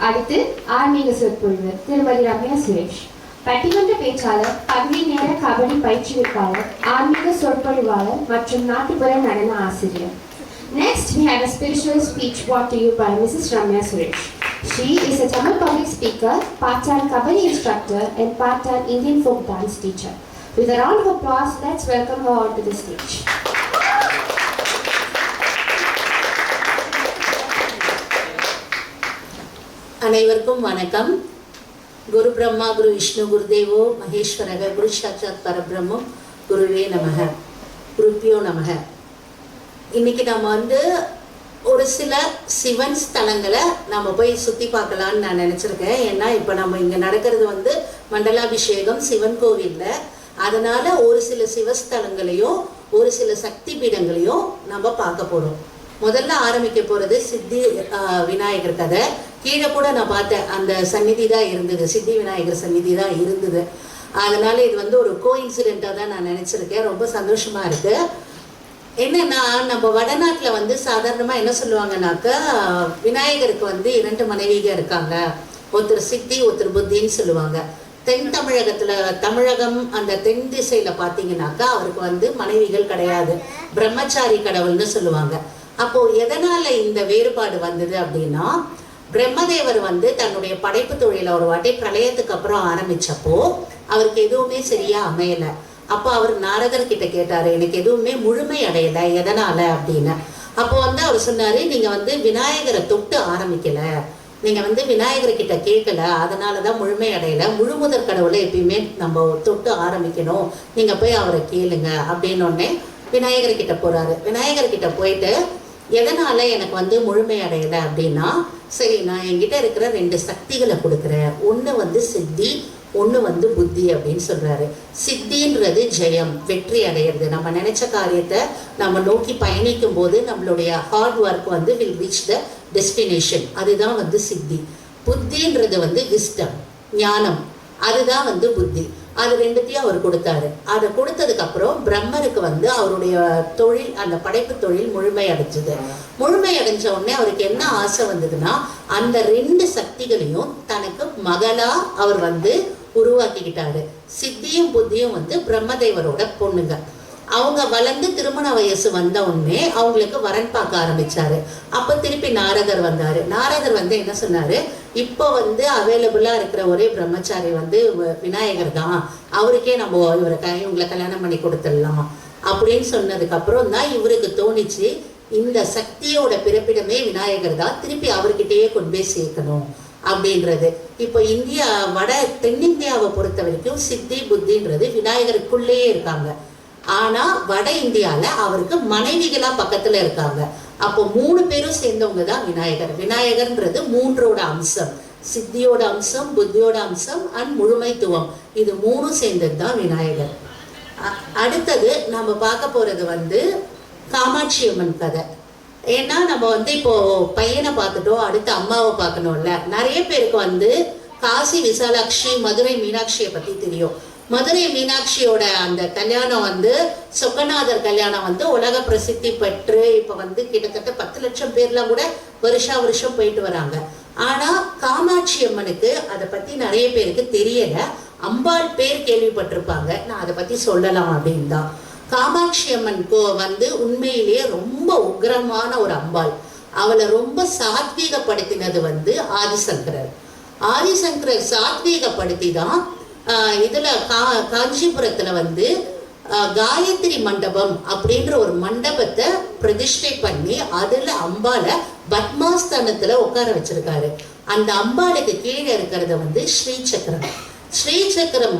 அடுத்து ஆன்மீக சொற்பொழிவு திருமதி ரம்யா சுரேஷ். பட்டிமன்ற பேச்சாளர், பகுதி நேர கபடி பயிற்றுவிப்பாளர், ஆன்மீக சொற்பொழிவாளர் மற்றும் நாட்டுப்புற நடன ஆசிரியர். Next, we have a spiritual speech brought to you by Mrs. Ramya Suresh. She is a Tamil public speaker, part-time Kabaddi instructor, and part-time Indian folk dance teacher. With a round of applause, let's welcome her onto the stage. அனைவருக்கும் வணக்கம். குரு பிரம்மா, குரு விஷ்ணு, குருதேவோ மகேஸ்வரக, குரு சாட்சாத் பரபிரம்மம், குருவே நமக, குருப்பியோ நமக. இன்னைக்கு நம்ம ஒரு சில சிவன் ஸ்தலங்களை நம்ம போய் சுற்றி பார்க்கலான்னு நான் நினச்சிருக்கேன். ஏன்னா இப்போ நம்ம இங்கே நடக்கிறது மண்டலாபிஷேகம் சிவன் கோவிலில். அதனால் ஒரு சில சிவஸ்தலங்களையும் ஒரு சில சக்தி பீடங்களையும் நம்ம பார்க்க போகிறோம். முதல்ல ஆரம்பிக்க போகிறது சித்தி விநாயகர் கதை. கீழே கூட நான் பார்த்தேன், அந்த சந்நிதி தான் இருந்தது, சித்தி விநாயகர் சந்நிதி தான் இருந்தது. அதனால் இது ஒரு கோஇன்சிடெண்ட்டாக தான் நான் நினச்சிருக்கேன். ரொம்ப சந்தோஷமாக இருக்குது. என்னென்னா, நம்ம வடநாட்டில் சாதாரணமாக என்ன சொல்லுவாங்கன்னாக்கா, விநாயகருக்கு 2 மனைவிக இருக்காங்க, ஒருத்தர் சித்தி ஒருத்தர் புத்தின்னு சொல்லுவாங்க. தென் தமிழகம் அந்த தென் திசையில் பார்த்தீங்கன்னாக்கா அவருக்கு மனைவிகள் கிடையாது, பிரம்மச்சாரி கடவுள்னு சொல்லுவாங்க. அப்போது எதனால் இந்த வேறுபாடு வந்தது அப்படின்னா, பிரம்மதேவர் தன்னுடைய படைப்பு தொழிலை ஒரு வாட்டி பிரளயத்துக்கு அப்புறம் ஆரம்பித்தப்போ அவருக்கு எதுவுமே சரியாக அமையலை. அப்போ அவர் நாரதர்கிட்ட கேட்டார், எனக்கு எதுவுமே முழுமை அடையலை, எதனால் அப்படின்னு. அப்போ அவர் சொன்னார், நீங்கள் விநாயகரை தொட்டு ஆரம்பிக்கலை, நீங்கள் விநாயகர்கிட்ட கேட்கல, அதனால தான் முழுமை அடையலை. முழுமுதற் கடவுளை எப்பயுமே நம்ம தொட்டு ஆரம்பிக்கணும், நீங்கள் போய் அவரை கேளுங்க அப்படின்னோடனே விநாயகர்கிட்ட போகிறாரு. விநாயகர்கிட்ட போயிட்டு, எதனால் எனக்கு முழுமை அடையலை அப்படின்னா, சரி நான் என்கிட்ட இருக்கிற 2 சக்திகளை கொடுக்குறேன், ஒன்று சித்தி, ஒன்று புத்தி அப்படின்னு சொல்கிறாரு. சித்தின்றது ஜெயம், வெற்றி அடையிறது. நம்ம நினைச்ச காரியத்தை நம்ம நோக்கி பயணிக்கும் போது நம்மளுடைய hard work will reach the destination, அதுதான் சித்தி. புத்தின்றது விஸ்டம், ஞானம், அதுதான் புத்தி. அது 2த்தையும் அவர் கொடுத்தாரு. அதை கொடுத்ததுக்கப்புறம் பிரம்மருக்கு அவருடைய தொழில், அந்த படைப்பு தொழில் முழுமை அடைஞ்சது. முழுமை அடைஞ்ச உடனே அவருக்கு என்ன ஆசை வந்ததுன்னா, அந்த 2 சக்திகளையும் தனக்கு மகளா அவர் உருவாக்கிக்கிட்டாரு. சித்தியும் புத்தியும் பிரம்மதேவரோட பொண்ணுங்க. அவங்க வளர்ந்து திருமண வயசு வந்த உடனே அவங்களுக்கு வரன் பார்க்க ஆரம்பிச்சாரு. அப்போ திருப்பி நாரதர் வந்தார். நாரதர் என்ன சொன்னார், இப்போ அவைலபிளாக இருக்கிற ஒரே பிரம்மச்சாரி விநாயகர் தான், அவருக்கே நம்ம இவங்களை கல்யாணம் பண்ணி கொடுத்துடலாம் அப்படின்னு சொன்னதுக்கப்புறம் தான் இவருக்கு தோணிச்சு, இந்த சக்தியோட பிறப்பிடமே விநாயகர் தான், திருப்பி அவர்கிட்டயே கொண்டு போய் சேர்க்கணும் அப்படின்றது. இப்போ தென்னிந்தியாவை பொறுத்த வரைக்கும் சித்தி புத்தின்றது விநாயகருக்குள்ளேயே இருக்காங்க. ஆனால் வட இந்தியாவில் அவருக்கு மனைவிகளாக பக்கத்தில் இருக்காங்க. அப்போ 3 பேரும் சேர்ந்தவங்க தான் விநாயகர். விநாயகர்ன்றது 3ஓட அம்சம், சித்தியோட அம்சம், புத்தியோட அம்சம் அண்ட் முழுமைத்துவம். இது 3 சேர்ந்தது தான் விநாயகர். அடுத்தது நம்ம பார்க்க போகிறது காமாட்சி அம்மன் கதை. ஏன்னா நம்ம இப்போ பையனை பார்த்துட்டோம், அடுத்து அம்மாவை பார்க்கணும்ல. நிறைய பேருக்கு காசி விசாலாட்சி, மதுரை மீனாட்சியை பற்றி தெரியும். மதுரை மீனாட்சியோட அந்த கல்யாணம் சொக்கநாதர் கல்யாணம் உலக பிரசித்தி பெற்று இப்போ கிட்டத்தட்ட 10 லட்சம் பேர்லாம் கூட வருஷம் போயிட்டு வராங்க. ஆனால் காமாட்சி அம்மனுக்கு அதை பற்றி நிறைய பேருக்கு தெரியலை. அம்பாள் பேர் கேள்விப்பட்டிருப்பாங்க, நான் அதை பற்றி சொல்லலாம் அப்படின்னு தான். காமாட்சி அம்மன் உண்மையிலேயே ரொம்ப உக்ரமான ஒரு அம்பாள். அவளை ரொம்ப சாத்வீகப்படுத்தினது ஆதிசங்கரர். ஆதிசங்கரர் சாத்வீகப்படுத்தி தான் இதில் காஞ்சிபுரத்தில் காயத்ரி மண்டபம் அப்படின்ற ஒரு மண்டபத்தை பிரதிஷ்டை பண்ணி அதில் அம்பாளை பத்மாஸ்தானத்தில் உட்கார வச்சிருக்காரு. அந்த அம்பாளுக்கு கீழே இருக்கிறத ஸ்ரீசக்கரம். ஸ்ரீசக்கரம்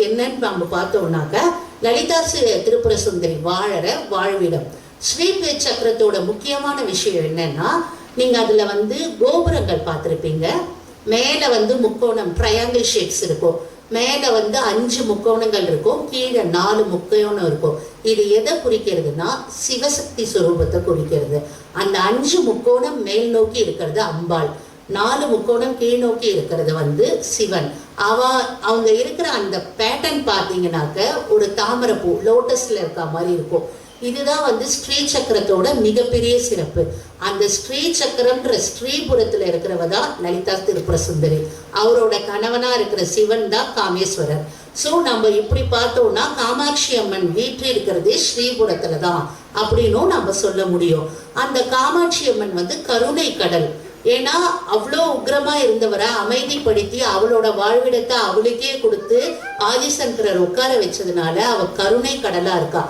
என்னன்னு நம்ம பார்த்தோம்னாக்கா, லலிதா திருப்புர சுந்தரி வாழற வாழ்விடம். ஸ்ரீ சக்கரத்தோட முக்கியமான விஷயம் என்னன்னா, நீங்கள் அதில் கோபுரங்கள் பார்த்துருப்பீங்க. மேலே முக்கோணம் ட்ரையாங்கிள் ஷேப்ஸ் இருக்கும், மேலே 5 முக்கோணங்கள் இருக்கும், கீழே 4 முக்கோணம் இருக்கும். இது எதை குறிக்கிறதுனா சிவசக்தி சுரூபத்தை குறிக்கிறது. அந்த 5 முக்கோணம் மேல் நோக்கி இருக்கிறது அம்பாள், 4 முக்கோணம் கீழ் நோக்கி இருக்கிறது சிவன். அவங்க இருக்கிற அந்த பேட்டர்ன் பார்த்தீங்கன்னாக்க ஒரு தாமரைப்பூ லோட்டஸ்ல இருக்க மாதிரி இருக்கும். இதுதான் வந்து ஸ்ரீ சக்கரத்தோட மிகப்பெரிய சிறப்பு. அந்த ஸ்ரீ சக்கரம்ன்ற ஸ்ரீபுரத்துல இருக்கிறவ தான் லலிதா திரிபுர சுந்தரி. அவரோட கணவனா இருக்கிற சிவன் தான் காமேஸ்வரர். ஸோ நம்ம இப்படி பார்த்தோம்னா காமாட்சி அம்மன் வீட்டில் இருக்கிறதே ஸ்ரீபுரத்துல தான் அப்படின்னும் நம்ம சொல்ல முடியும். அந்த காமாட்சி அம்மன் வந்து கருணை கடல். ஏன்னா அவ்வளோ உக்ரமா இருந்தவரை அமைதிப்படுத்தி அவளோட வாழ்விடத்தை அவளுக்கே கொடுத்து ஆதிசங்கரர் உட்கார வச்சதுனால அவ கருணை கடலா இருக்கா.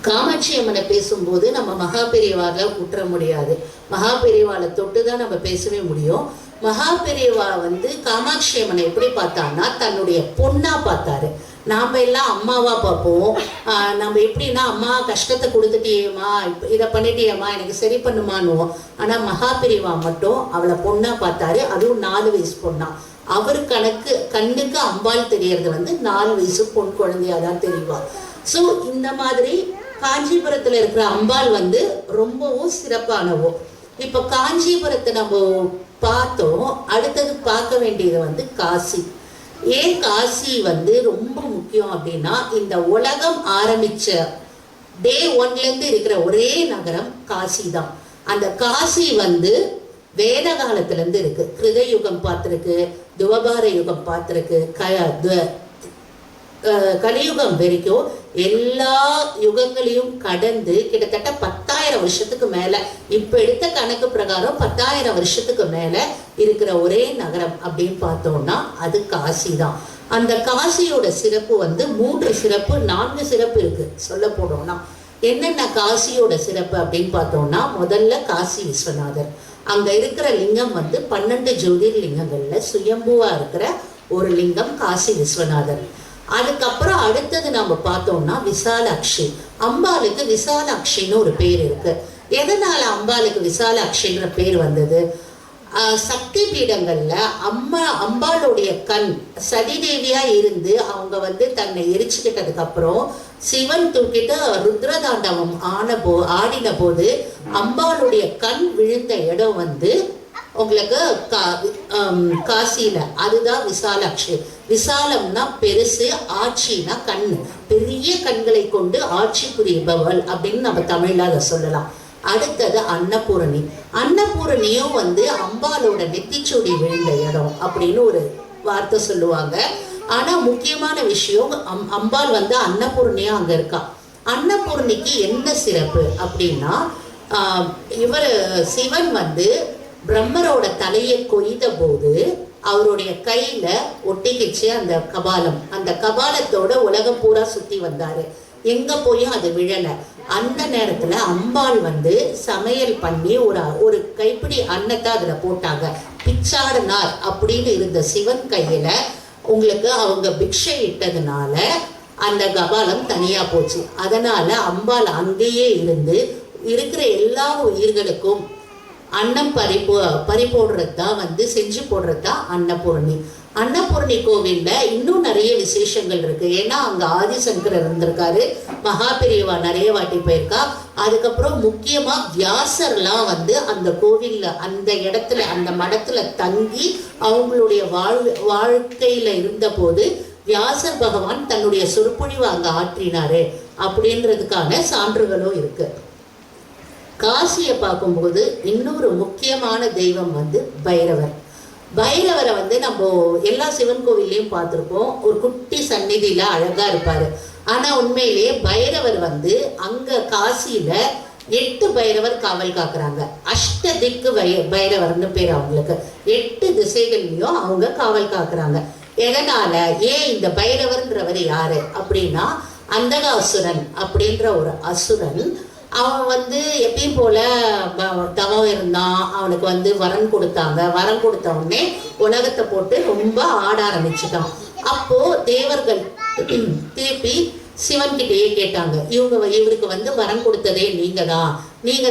காமாட்சி அம்மனை பேசும்போது நம்ம மகா பெரியவால விட்டுற முடியாது. மகா பெரியவாளை தொட்டு தான் நம்ம பேசவே முடியும். மகா பெரியவா வந்து காமாட்சி அம்மனை எப்படி பார்த்தான்னா தன்னுடைய பொண்ணா பார்த்தாரு. நாம் எல்லாம் அம்மாவா பார்ப்போம். நம்ம எப்படின்னா அம்மா கஷ்டத்தை கொடுத்துட்டியேம்மா, இதை பண்ணிட்டியேம்மா, எனக்கு சரி பண்ணுமான்னுவோம். ஆனால் மகா பெரியவா மட்டும் அவளை பொண்ணா பார்த்தாரு. அதுவும் 4 வயசு பொண்ணா. அவர் கண்ணுக்கு அம்பாள் தெரியறது வந்து 4 வயசு பொன் குழந்தையாதான் தெரியுவா. ஸோ இந்த மாதிரி காஞ்சிபுரத்தில் இருக்கிற அம்பாள் வந்து ரொம்பவும் சிறப்பானவோ. இப்போ காஞ்சிபுரத்தை நம்ம பார்த்தோம். அடுத்தது பார்க்க வேண்டியது வந்து காசி. ஏன் காசி வந்து ரொம்ப முக்கியம் அப்படின்னா இந்த உலகம் ஆரம்பிச்ச டே 1லேருந்து இருக்கிற ஒரே நகரம் காசி தான். அந்த காசி வந்து வேத காலத்திலேருந்து இருக்கு. கிருத யுகம் பார்த்துருக்கு, துவபார யுகம் பார்த்துருக்கு, கலியுகம் வரைக்கும் எல்லா யுகங்களையும் கடந்து கிட்டத்தட்ட 10,000 வருஷத்துக்கு மேல, இப்ப எடுத்த கணக்கு பிரகாரம் 10,000 வருஷத்துக்கு மேல இருக்கிற ஒரே நகரம் அப்படின்னு பார்த்தோம்னா அது காசி தான். அந்த காசியோட சிறப்பு வந்து 3 சிறப்பு 4 சிறப்பு இருக்கு சொல்ல போனோம்னா. என்னென்ன காசியோட சிறப்பு அப்படின்னு பார்த்தோம்னா, முதல்ல காசி விஸ்வநாதர். அங்க இருக்கிற லிங்கம் வந்து 12 ஜோதிர்லிங்கங்கள்ல சுயம்புவா இருக்கிற ஒரு லிங்கம் காசி விஸ்வநாதர். அதுக்கப்புறம் அடுத்தது நம்ம பார்த்தோம்னா விசாலாட்சி. அம்பாளுக்கு விசாலாட்சின்னு ஒரு பேர் இருக்கு. எதனால அம்பாளுக்கு விசாலாட்சின்ற பேர் வந்தது? சக்தி பீடங்கள்ல அம்பாளுடைய கண் சதிதேவியா இருந்து அவங்க வந்து தன்னை எரிச்சுக்கிட்டதுக்கு அப்புறம் சிவன் தூக்கிட்டு ருத்ரதாண்டவம் ஆடின போது அம்பாளுடைய கண் விழுந்த இடம் வந்து உங்களுக்கு காசியில. அதுதான் விசாலாட்சி. விசாலம்னா பெருசு, ஆட்சினா கண். பெரிய கண்களை கொண்டு ஆட்சி புரிபவள் அப்படின்னு நம்ம தமிழ்ல அதை சொல்லலாம். அடுத்தது அன்னபூரணி. அன்னபூரணியும் வந்து அம்பாலோட நெத்திச்சூடி விழுந்த இடம் அப்படின்னு ஒரு வார்த்தை சொல்லுவாங்க. ஆனா முக்கியமான விஷயம் அம்பாள் வந்து அன்னபூரணியா அங்க இருக்கா. அன்னபூரணிக்கு என்ன சிறப்பு அப்படின்னா, இவர் சிவன் வந்து பிரம்மரோட தலையை கொய்த போது அவருடைய கையில ஒட்டிக்கிச்சு அந்த கபாலம். அந்த கபாலத்தோட உலகம் பூரா சுத்தி வந்தாரு. எங்க போயும் அது விழல. அந்த நேரத்துல அம்பாள் வந்து சமையல் பண்ணி ஒரு கைப்பிடி அன்னத்தை அதுல போட்டாங்க. பிச்சாடனார் அப்படின்னு இருந்த சிவன் கையில உங்களுக்கு அவங்க பிக்ஷை இட்டதுனால அந்த கபாலம் தனியா போச்சு. அதனால அம்பாள் அங்கேயே இருந்து இருக்கிற எல்லா உயிர்களுக்கும் அன்னம் பறிபோடுறது தான் வந்து செஞ்சு போடுறது தான் அன்னபூரணி. அன்னபூரணி கோவில்ல இன்னும் நிறைய விசேஷங்கள் இருக்கு. ஏன்னா அங்க ஆதிசங்கரர் இருந்திருக்காரு, மகா பெரியவா நிறைய வாட்டி போயிருக்கா. அதுக்கப்புறம் முக்கியமா வியாசர்லாம் வந்து அந்த கோவில்ல அந்த இடத்துல அந்த மடத்துல தங்கி அவங்களுடைய வாழ்க்கையில இருந்த போது வியாசர் பகவான் தன்னுடைய சொற்பொழிவு அங்க ஆற்றினாரு அப்படின்றதுக்கான சான்றுகளும் இருக்கு. காசியை பார்க்கும்போது இன்னொரு முக்கியமான தெய்வம் வந்து பைரவர். பைரவரை வந்து நம்ம எல்லா சிவன் கோவில்லையும் பார்த்துருப்போம். ஒரு குட்டி சந்நிதியில அழகா இருப்பாரு. ஆனா உண்மையிலேயே பைரவர் வந்து அங்க காசியில 8 பைரவர் காவல் காக்குறாங்க. அஷ்ட திக்கு பைரவர்னு பேர் அவங்களுக்கு. 8 திசைகள்லயும் அவங்க காவல் காக்குறாங்க. எதனால? ஏன் இந்த பைரவர்ன்றவர் யாரு அப்படின்னா, அந்தகாசுரன் அப்படின்ற ஒரு அசுரன். அவன் வந்து எப்பயும் போல தவம் இருந்தான். அவனுக்கு வந்து வரன் கொடுத்தாங்க. வரன் கொடுத்த உடனே உலகத்தை போட்டு ரொம்ப ஆட ஆரம்பிச்சுட்டான். அப்போ தேவர்கள் திருப்பி சிவன்கிட்டயே கேட்டாங்க, இவருக்கு வந்து வரன் கொடுத்ததே நீங்க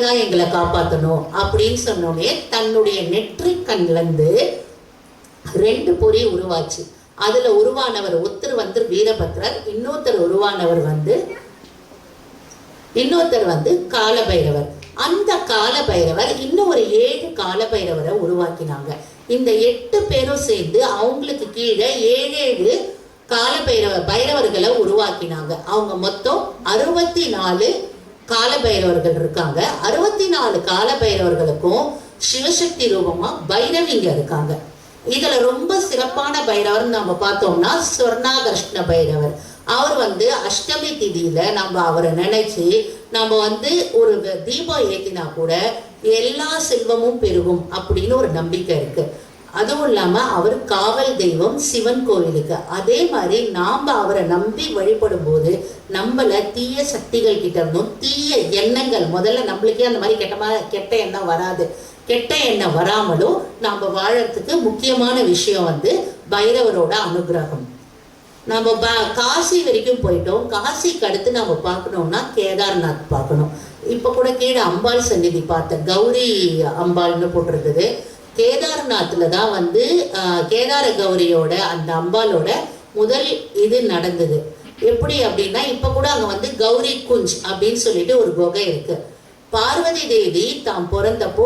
தான் எங்களை காப்பாற்றணும் அப்படின்னு சொன்னோடனே தன்னுடைய நெற்றி கண்ல இருந்து 2 பொறி உருவாச்சு. அதுல உருவானவர் ஒருத்தர் வந்து வீரபத்ரர், இன்னொருத்தர் வந்து காலபைரவர். அந்த காலபைரவர் இன்னும் ஒரு 7 காலபைரவரை உருவாக்கினாங்க. இந்த 8 பேரும் சேர்ந்து அவங்களுக்கு கீழே 7 பைரவர்களை உருவாக்கினாங்க. அவங்க மொத்தம் 64 கால பைரவர்கள் இருக்காங்க. 64 கால பைரவர்களுக்கும் சிவசக்தி ரூபமா பைரவிங்க இருக்காங்க. இதுல ரொம்ப சிறப்பான பைரவர் நம்ம பார்த்தோம்னா சொர்ணாகர்ஷ்ண பைரவர். அவர் அஷ்டமி திதியில நம்ம அவரை நினைச்சு நம்ம ஒரு தீபம் ஏத்தினா கூட எல்லா செல்வமும் பெருகும் அப்படின்னு ஒரு நம்பிக்கை இருக்கு. அதுவும் இல்லாம அவர் காவல் தெய்வம் சிவன் கோவிலுக்கு. அதே மாதிரி நாம அவரை நம்பி வழிபடும் போது நம்மள தீய சக்திகள் கிட்ட இருந்தும் தீய எண்ணங்கள் முதல்ல நம்மளுக்கே அந்த மாதிரி கெட்ட எண்ணம் வராது. கெட்ட எண்ணம் வராமலும் நாம வாழறதுக்கு முக்கியமான விஷயம் பைரவரோட அனுகிரகம். நம்ம காசி வரைக்கும் போயிட்டோம். காசிக்கு அடுத்து நம்ம பார்க்கணும்னா கேதார்நாத் பார்க்கணும். இப்போ கூட கீழே அம்பாள் சந்நிதி பார்த்தேன், கௌரி அம்பாள்னு போட்டிருக்குது. கேதார்நாத்தில் தான் கேதார கௌரியோட அந்த அம்பாலோட முதல் இது நடந்தது. எப்படி அப்படின்னா இப்போ கூட அங்கே கௌரி குஞ்ச் அப்படின்னு சொல்லிட்டு ஒரு குகை இருக்கு. பார்வதி தேவி தாம் பிறந்தப்போ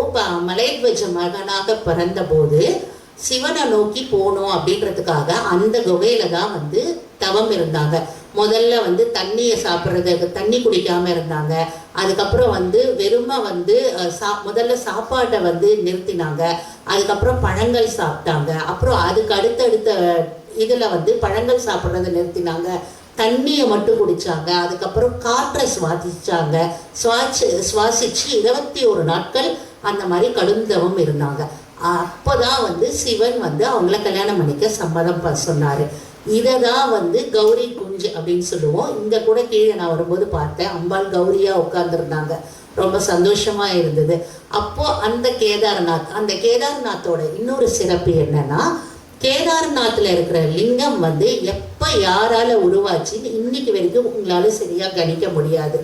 மலைத்வஜ மகனாக பிறந்த போது சிவனை நோக்கி போகணும் அப்படின்றதுக்காக அந்த குகையில தான் தவம் இருந்தாங்க. முதல்ல தண்ணியை சாப்பிட்றதுக்கு தண்ணி குடிக்காம இருந்தாங்க. அதுக்கப்புறம் வெறுமை முதல்ல சாப்பாட்டை நிறுத்தினாங்க. அதுக்கப்புறம் பழங்கள் சாப்பிட்டாங்க. அப்புறம் அதுக்கு அடுத்தடுத்த இதுல பழங்கள் சாப்பிட்றத நிறுத்தினாங்க. தண்ணியை மட்டும் குடிச்சாங்க. அதுக்கப்புறம் காற்றை சுவாசிச்சாங்க. சுவாசிச்சு 21 நாட்கள் அந்த மாதிரி கடுந்தவம் இருந்தாங்க. அப்போதான் சிவன் அவங்கள கல்யாணம் பண்ணிக்க சம்மதம் சொன்னாரு. இதை தான் கௌரி குஞ்சு அப்படின்னு சொல்லுவோம். இங்க கூட கீழே நான் வரும்போது பார்த்தேன், அம்பாள் கௌரியா உட்கார்ந்துருந்தாங்க. ரொம்ப சந்தோஷமா இருந்தது. அப்போ அந்த கேதார்நாத்தோட இன்னொரு சிறப்பு என்னன்னா, கேதார்நாத்தில் இருக்கிற லிங்கம் எப்போ யாரால உருவாச்சுன்னு இன்னைக்கு வரைக்கும் உங்களால சரியா கணிக்க முடியாது.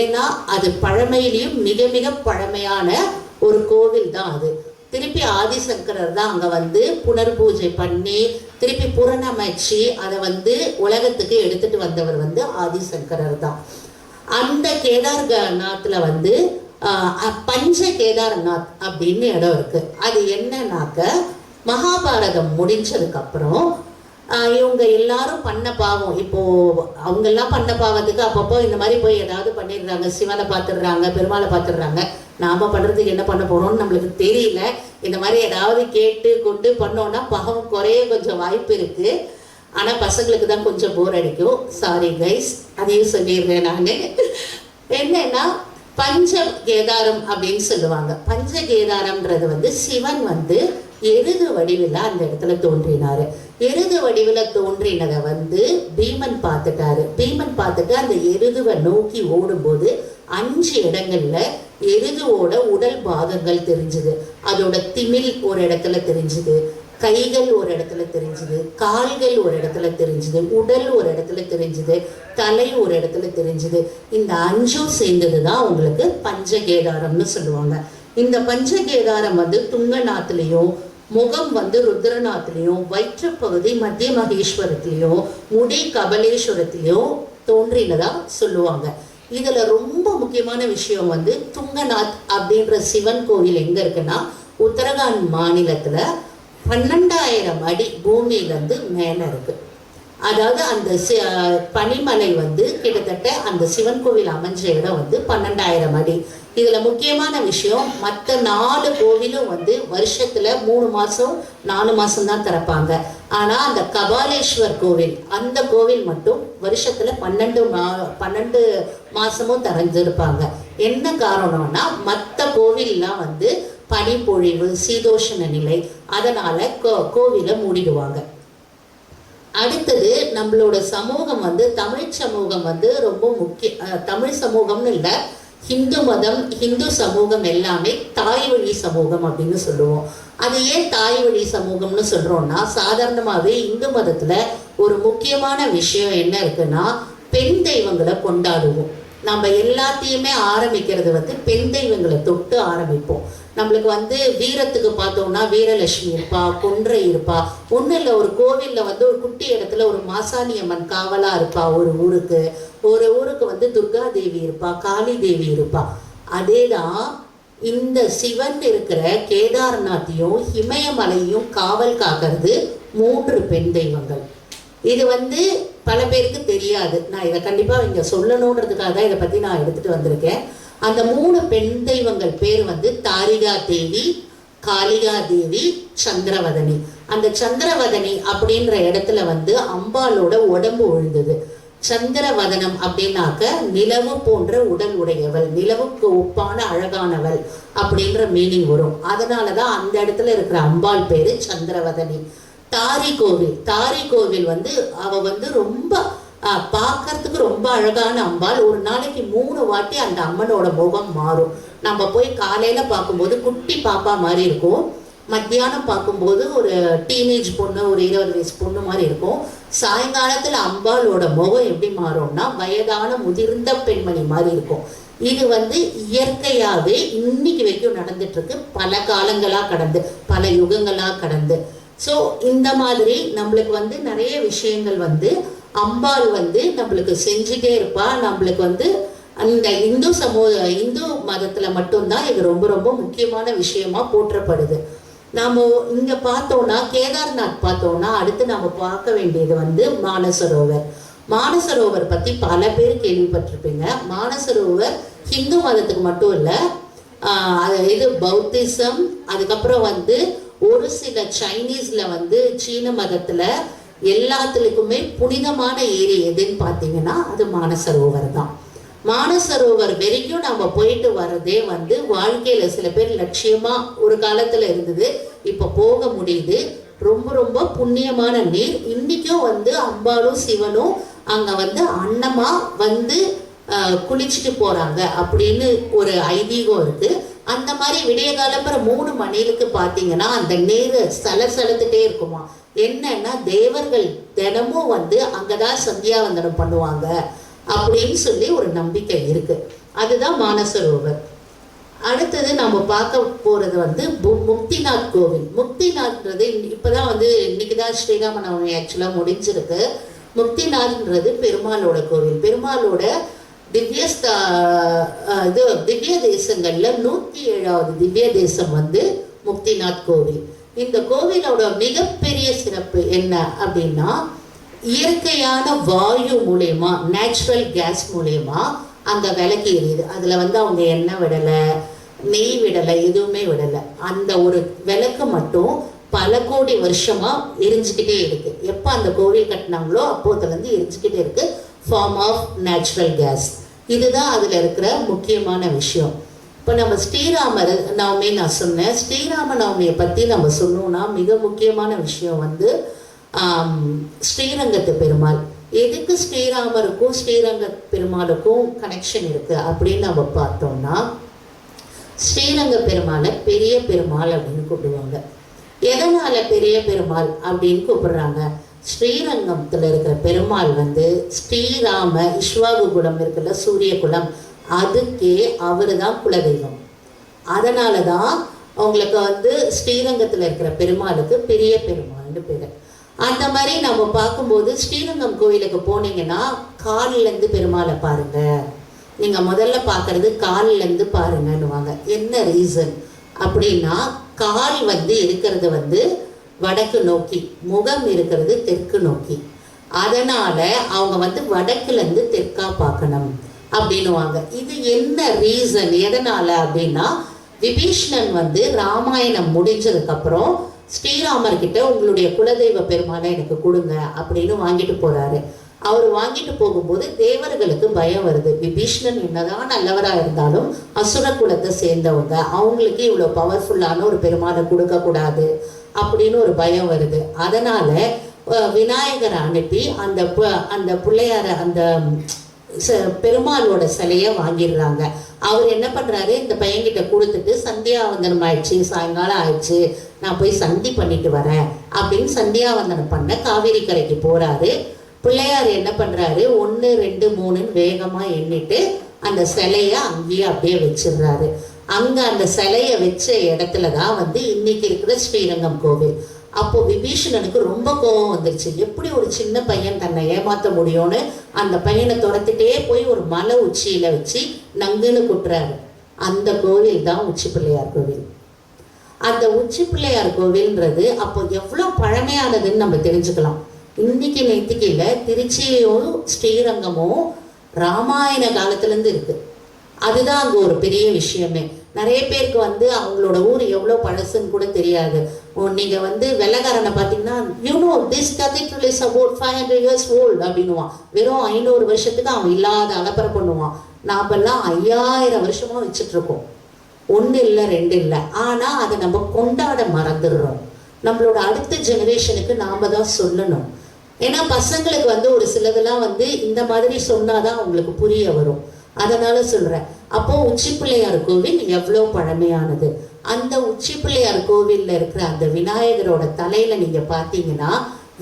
ஏன்னா அது பழமையிலையும் மிக மிக பழமையான ஒரு கோவில் தான் அது. திருப்பி ஆதிசங்கரர் தான் அங்கே புனர்பூஜை பண்ணி திருப்பி புறணமைச்சு அதை உலகத்துக்கு எடுத்துட்டு வந்தவர் ஆதிசங்கரர் தான். அந்த கேதார்நாத்தில் பஞ்ச கேதார்நாத் அப்படின்னு இடம் இருக்கு. அது என்னன்னாக்க, மகாபாரதம் முடிஞ்சதுக்கு அப்புறம் இவங்க எல்லாரும் பண்ண பாவம், இப்போ அவங்க எல்லாம் பண்ண பாவத்துக்கு அப்பப்போ இந்த மாதிரி போய் ஏதாவது பண்ணிடுறாங்க. சிவனை பார்த்துடுறாங்க, பெருமாளை பார்த்துடுறாங்க. நாம பண்றதுக்கு என்ன பண்ண போறோம்னு நம்மளுக்கு தெரியல. இந்த மாதிரி ஏதாவது கேட்டு கொண்டு பண்ணோம்னா பாவம் குறைய கொஞ்சம் வாய்ப்பு இருக்கு. ஆனா பசங்களுக்கு தான் கொஞ்சம் போர் அடிக்கும். சாரி கைஸ், அதையும் சொல்லிடுறேன் நான். என்னன்னா பஞ்ச கேதாரம் அப்படின்னு சொல்லுவாங்க. பஞ்ச கேதாரம்ன்றது சிவன் எருது வடிவில் அந்த இடத்துல தோன்றினாரு. எருது வடிவில் தோன்றினதை பீமன் பார்த்துட்டாரு. பீமன் பார்த்துட்டு அந்த எருதுவை நோக்கி ஓடும்போது 5 இடங்கள்ல எருதுவோட உடல் பாகங்கள் தெரிஞ்சுது. அதோட திமில் ஒரு இடத்துல தெரிஞ்சுது, கைகள் ஒரு இடத்துல தெரிஞ்சுது, கால்கள் ஒரு இடத்துல தெரிஞ்சுது, உடல் ஒரு இடத்துல தெரிஞ்சுது, தலை ஒரு இடத்துல தெரிஞ்சுது. இந்த 5ம் சேர்ந்தது தான் உங்களுக்கு பஞ்சகேதாரம்னு சொல்லுவாங்க. இந்த பஞ்சகேதாரம் துங்கநாத்திலையும், முகம் ருத்ரநாத்திலையும், வயிற்றுப்பகுதி மத்திய மகேஸ்வரத்திலையும், முடி கபலேஸ்வரத்திலையும் தோன்றினதா சொல்லுவாங்க. இதுல ரொம்ப முக்கியமான விஷயம் துங்கநாத் அப்படின்ற சிவன் கோவில் எங்க இருக்குன்னா, உத்தரகாண்ட் மாநிலத்துல 12,000 அடி பூமியிலிருந்து மேல இருக்கு. அதாவது அந்த பனிமலை கிட்டத்தட்ட அந்த சிவன் கோவில் அமைஞ்ச இடம் 12,000 அடி. இதுல முக்கியமான விஷயம், மற்ற 4 கோவிலும் வருஷத்துல 3 மாசம் 4 மாசம் தான் திறப்பாங்க. ஆனா அந்த கபாலேஸ்வர் கோவில், அந்த கோவில் மட்டும் வருஷத்துல 12 மாசமும் திறந்திருப்பாங்க. என்ன காரணம்னா, மற்ற கோவில்லாம் பனிப்பொழிவு, சீதோஷண நிலை, அதனால கோவிலை மூடிடுவாங்க. அடுத்தது நம்மளோட சமூகம் தமிழ் சமூகம் ரொம்ப முக்கிய. தமிழ் சமூகம்னு இல்லை, ஹிந்து மதம், ஹிந்து சமூகம் எல்லாமே தாய் வழி சமூகம் அப்படின்னு சொல்லுவோம். அது ஏன் தாய் வழி சமூகம்னு சொல்றோம்னா, சாதாரணமாகவே இந்து மதத்துல ஒரு முக்கியமான விஷயம் என்ன இருக்குன்னா, பெண் தெய்வங்களை கொண்டாடுவோம். நம்ம எல்லாத்தையுமே ஆரம்பிக்கிறது பெண் தெய்வங்களை தொட்டு ஆரம்பிப்போம். நம்மளுக்கு வீரத்துக்கு பார்த்தோம்னா வீரலட்சுமி இருப்பா, கொன்றை இருப்பா. ஒன்றும் இல்லை, ஒரு கோவிலில் ஒரு குட்டி இடத்துல ஒரு மாசாணியம்மன் காவலா இருப்பா. ஒரு ஊருக்கு துர்கா தேவி இருப்பா, காளி தேவி இருப்பா. அதேதான் இந்த சிவன் இருக்கிற கேதார்நாத்தையும் இமயமலையும் காவல் காக்கிறது 3 பெண் தெய்வங்கள். இது வந்து பல பேருக்கு தெரியாது. நான் இதை கண்டிப்பாக இங்கே சொல்லணுன்றதுக்காக தான் இதை பற்றி நான் எடுத்துகிட்டு வந்திருக்கேன். அந்த 3 பெண் தெய்வங்கள் பேர் வந்து தாரிகா தேவி, காளிகா தேவி, சந்திரவதனி. அந்த சந்திரவதனி அப்படின்ற இடத்துல வந்து அம்பாலோட உடம்பு விழுந்தது. சந்திரவதனம் அப்படின்னாக்க நிலவு போன்ற உடல் உடையவள், நிலவுக்கு ஒப்பான அழகானவள் அப்படின்ற மீனிங் வரும். அதனாலதான் அந்த இடத்துல இருக்கிற அம்பாள் பேரு சந்திரவதனி. தாரி கோவில் வந்து அவ வந்து ரொம்ப பார்க்கறதுக்கு ரொம்ப அழகான அம்பாள். ஒரு நாளைக்கு 3 வாட்டி அந்த அம்மனோட முகம் மாறும். நம்ம போய் காலையில பார்க்கும்போது குட்டி பாப்பா மாதிரி இருக்கும், மத்தியானம் பார்க்கும்போது ஒரு டீனேஜ் பொண்ணு, ஒரு 20 வயசு பொண்ணு மாதிரி இருக்கும். சாயங்காலத்துல அம்பாளோட முகம் எப்படி மாறும்னா வயதான முதிர்ந்த பெண்மணி மாதிரி இருக்கும். இது வந்து இயற்கையாகவே இன்னைக்கு வரைக்கும் நடந்துட்டு இருக்கு, பல காலங்களா கடந்து, பல யுகங்களா கடந்து. ஸோ இந்த மாதிரி நம்மளுக்கு வந்து நிறைய விஷயங்கள் வந்து அம்பாள் வந்து நம்மளுக்கு செஞ்சுட்டே இருப்பா. நம்மளுக்கு வந்து அந்த இந்து மதத்துல மட்டும்தான் இது ரொம்ப ரொம்ப முக்கியமான விஷயமா போற்றப்படுது. நாம இங்க பார்த்தோம்னா கேதார்நாத் பார்த்தோம்னா அடுத்து நம்ம பார்க்க வேண்டியது வந்து மானசரோவர். மானசரோவர் பத்தி பல பேர் கேள்விப்பட்டிருப்பீங்க. மானசரோவர் ஹிந்து மதத்துக்கு மட்டும் இல்லை, இது பௌத்திசம், அதுக்கப்புறம் வந்து ஒரு சில சைனீஸ்ல வந்து சீன மதத்துல எல்லாத்துக்குமே புனிதமான ஏரி எதுன்னு பார்த்தீங்கன்னா அது மானசரோவர் தான். மானசரோவர் வரைக்கும் நம்ம போயிட்டு வர்றதே வந்து வாழ்க்கையில சில பேர் லட்சியமா ஒரு காலத்துல இருந்தது, இப்ப போக முடியுது. ரொம்ப ரொம்ப புண்ணியமான நீர். இன்னைக்கும் வந்து அம்பாலும் சிவனும் அங்க வந்து அன்னமா வந்து குளிச்சுட்டு போறாங்க அப்படின்னு ஒரு ஐதீகம் இருக்கு. அந்த மாதிரி விடிய காலம்புற 3 மணிக்கு பார்த்தீங்கன்னா அந்த நீர் சலசலத்துட்டே இருக்குமா. என்னன்னா தேவர்கள் தினமும் வந்து அங்கதான் சந்தியாவந்தனம் பண்ணுவாங்க அப்படின்னு சொல்லி ஒரு நம்பிக்கை இருக்கு. அதுதான் மானசரோவர். அடுத்தது நம்ம பார்க்க போறது வந்து முக்திநாத் கோவில். முக்திநாத்ன்றது இப்பதான் வந்து இன்னைக்குதான் ஸ்ரீராமநவமி ஆக்சுவலா முடிஞ்சிருக்கு. முக்திநாத்ன்றது பெருமாளோட கோவில். பெருமாளோட திவ்ய தேசங்கள்ல 107வது திவ்ய தேசம் வந்து முக்திநாத் கோவில். இந்த கோவிலோட மிகப்பெரிய சிறப்பு என்ன அப்படின்னா இயற்கையான வாயு மூலயமா, நேச்சுரல் கேஸ் மூலயமா அங்க விளக்கு எரியுது. அதுல வந்து அவங்க எண்ணெய் விடலை, நெய் விடலை, எதுவுமே விடலை. அந்த ஒரு விளக்கு மட்டும் பல கோடி வருஷமா எரிஞ்சுக்கிட்டே இருக்கு. எப்ப அந்த கோவில் கட்டினாங்களோ அப்போதுல இருந்து எரிஞ்சுக்கிட்டே இருக்கு, ஃபார்ம் ஆஃப் நேச்சுரல் கேஸ். இதுதான் அதுல இருக்கிற முக்கியமான விஷயம். இப்போ நம்ம ஸ்ரீராமர் நவமி நான் சொன்னேன். ஸ்ரீராம நவமியை பத்தி நம்ம சொன்னோம்னா மிக முக்கியமான விஷயம் வந்து ஸ்ரீரங்கத்து பெருமாள். எதுக்கு ஸ்ரீராமருக்கும் ஸ்ரீரங்க பெருமாளுக்கும் கனெக்ஷன் இருக்கு அப்படின்னு நம்ம பார்த்தோம்னா, ஸ்ரீரங்க பெருமாளை பெரிய பெருமாள் அப்படின்னு கூப்பிடுவாங்க. எதனால பெரிய பெருமாள் அப்படின்னு கூப்பிடுறாங்க? ஸ்ரீரங்கத்துல இருக்கிற பெருமாள் வந்து ஸ்ரீராம இஷ்வாகு குலம் இருக்குல்ல, சூரிய குலம், அதுக்கே அவரு தான் குலதெய்வம். அதனாலதான் அவங்களுக்கு வந்து ஸ்ரீரங்கத்துல இருக்கிற பெருமாளுக்கு பெரிய பெருமாள்னு பேரு. அந்த மாதிரி நம்ம பார்க்கும்போது ஸ்ரீரங்கம் கோயிலுக்கு போனீங்கன்னா காலில இருந்து பெருமாளை பாருங்க, நீங்க முதல்ல பார்க்கறது காலில இருந்து பாருங்கன்னுவாங்க. என்ன ரீசன் அப்படின்னா, கால் வந்து இருக்கிறது வந்து வடக்கு நோக்கி, முகம் இருக்கிறது தெற்கு நோக்கி. அதனால அவங்க வந்து வடக்குல இருந்து தெற்கா பார்க்கணும் அப்படின்னுவாங்க. இது என்ன ரீசன், எதனால அப்படின்னா, விபீஷ்ணன் வந்து ராமாயணம் முடிஞ்சதுக்கு அப்புறம் ஸ்ரீராமர் கிட்ட உங்களுடைய குலதெய்வ பெருமாளை எனக்கு கொடுங்க அப்படின்னு வாங்கிட்டு போறாரு. அவர் வாங்கிட்டு போகும்போது தேவர்களுக்கு பயம் வருது. விபீஷ்ணன் என்னதான் நல்லவரா இருந்தாலும் அசுர குலத்தை சேர்ந்தவங்க, அவங்களுக்கு இவ்வளவு பவர்ஃபுல்லான ஒரு பெருமாளை கொடுக்க கூடாது அப்படின்னு ஒரு பயம் வருது. அதனால விநாயகரை அனுப்பி அந்த பிள்ளையார அந்த பெருமாளோட சிலைய வாங்கிடுறாங்க. அவர் என்ன பண்றாரு, இந்த பையன்கிட்ட கொடுத்துட்டு சந்தியாவந்தனம் ஆயிடுச்சு, சாயங்காலம் ஆயிடுச்சு, நான் போய் சந்தி பண்ணிட்டு வரேன் அப்படின்னு சந்தியாவந்தனம் பண்ண காவேரி கரைக்கு போறாரு. பிள்ளையார் என்ன பண்றாரு, 1 2 3 வேகமா எண்ணிட்டு அந்த சிலைய அங்கேயே அப்படியே வச்சிடுறாரு. அங்க அந்த சிலைய வச்ச இடத்துலதான் வந்து இன்னைக்கு இருக்கிற ஸ்ரீரங்கம் கோவில். அப்போ விபீஷணனுக்கு ரொம்ப கோபம் வந்துருச்சு. எப்படி ஒரு சின்ன பையன் தன்னை ஏமாத்த முடியும்னு அந்த பையனை துரத்திட்டே போய் ஒரு மலை உச்சியில வச்சு நங்குன்னு குட்டுறாரு. அந்த கோவில் தான் உச்சி பிள்ளையார் கோவில். அந்த உச்சி பிள்ளையார் கோவில்ன்றது அப்போ எவ்வளவு பழமையானதுன்னு நம்ம தெரிஞ்சுக்கலாம். இன்னைக்கு நேற்றுக்கு இல்லை, திருச்சியும் ஸ்ரீரங்கமும் ராமாயண காலத்துலேருந்து இருக்கு. அதுதான் அங்கே ஒரு பெரிய விஷயமே. நிறைய பேருக்கு வந்து அவங்களோட ஊர் எவ்வளோ பழசுன்னு கூட தெரியாது. நீங்கள் வந்து வெள்ளைக்காரனை பார்த்தீங்கன்னா this cathedral is about 500 years old அப்படின்னுவான். வெறும் 500 வருஷத்துக்கு அவன் இல்லாத அலப்பறை பண்ணுவான். நாமெல்லாம் 5000 வருஷமாக வச்சுட்ருக்கோம். ஒன்று இல்லை, ரெண்டு இல்லை. ஆனால் அதை நம்ம கொண்டாட மறந்துடுறோம். நம்மளோட அடுத்த ஜெனரேஷனுக்கு நாம் தான் சொல்லணும். ஏன்னா பசங்களுக்கு வந்து ஒரு சிலதெல்லாம் வந்து இந்த மாதிரி சொன்னாதான் அவங்களுக்கு புரிய வரும். அதனால சொல்கிறேன். அப்போது உச்சி பிள்ளையார் கோவில் எவ்வளோ பழமையானது. அந்த உச்சி பிள்ளையார் கோவிலில் இருக்கிற அந்த விநாயகரோட தலையில் நீங்கள் பார்த்தீங்கன்னா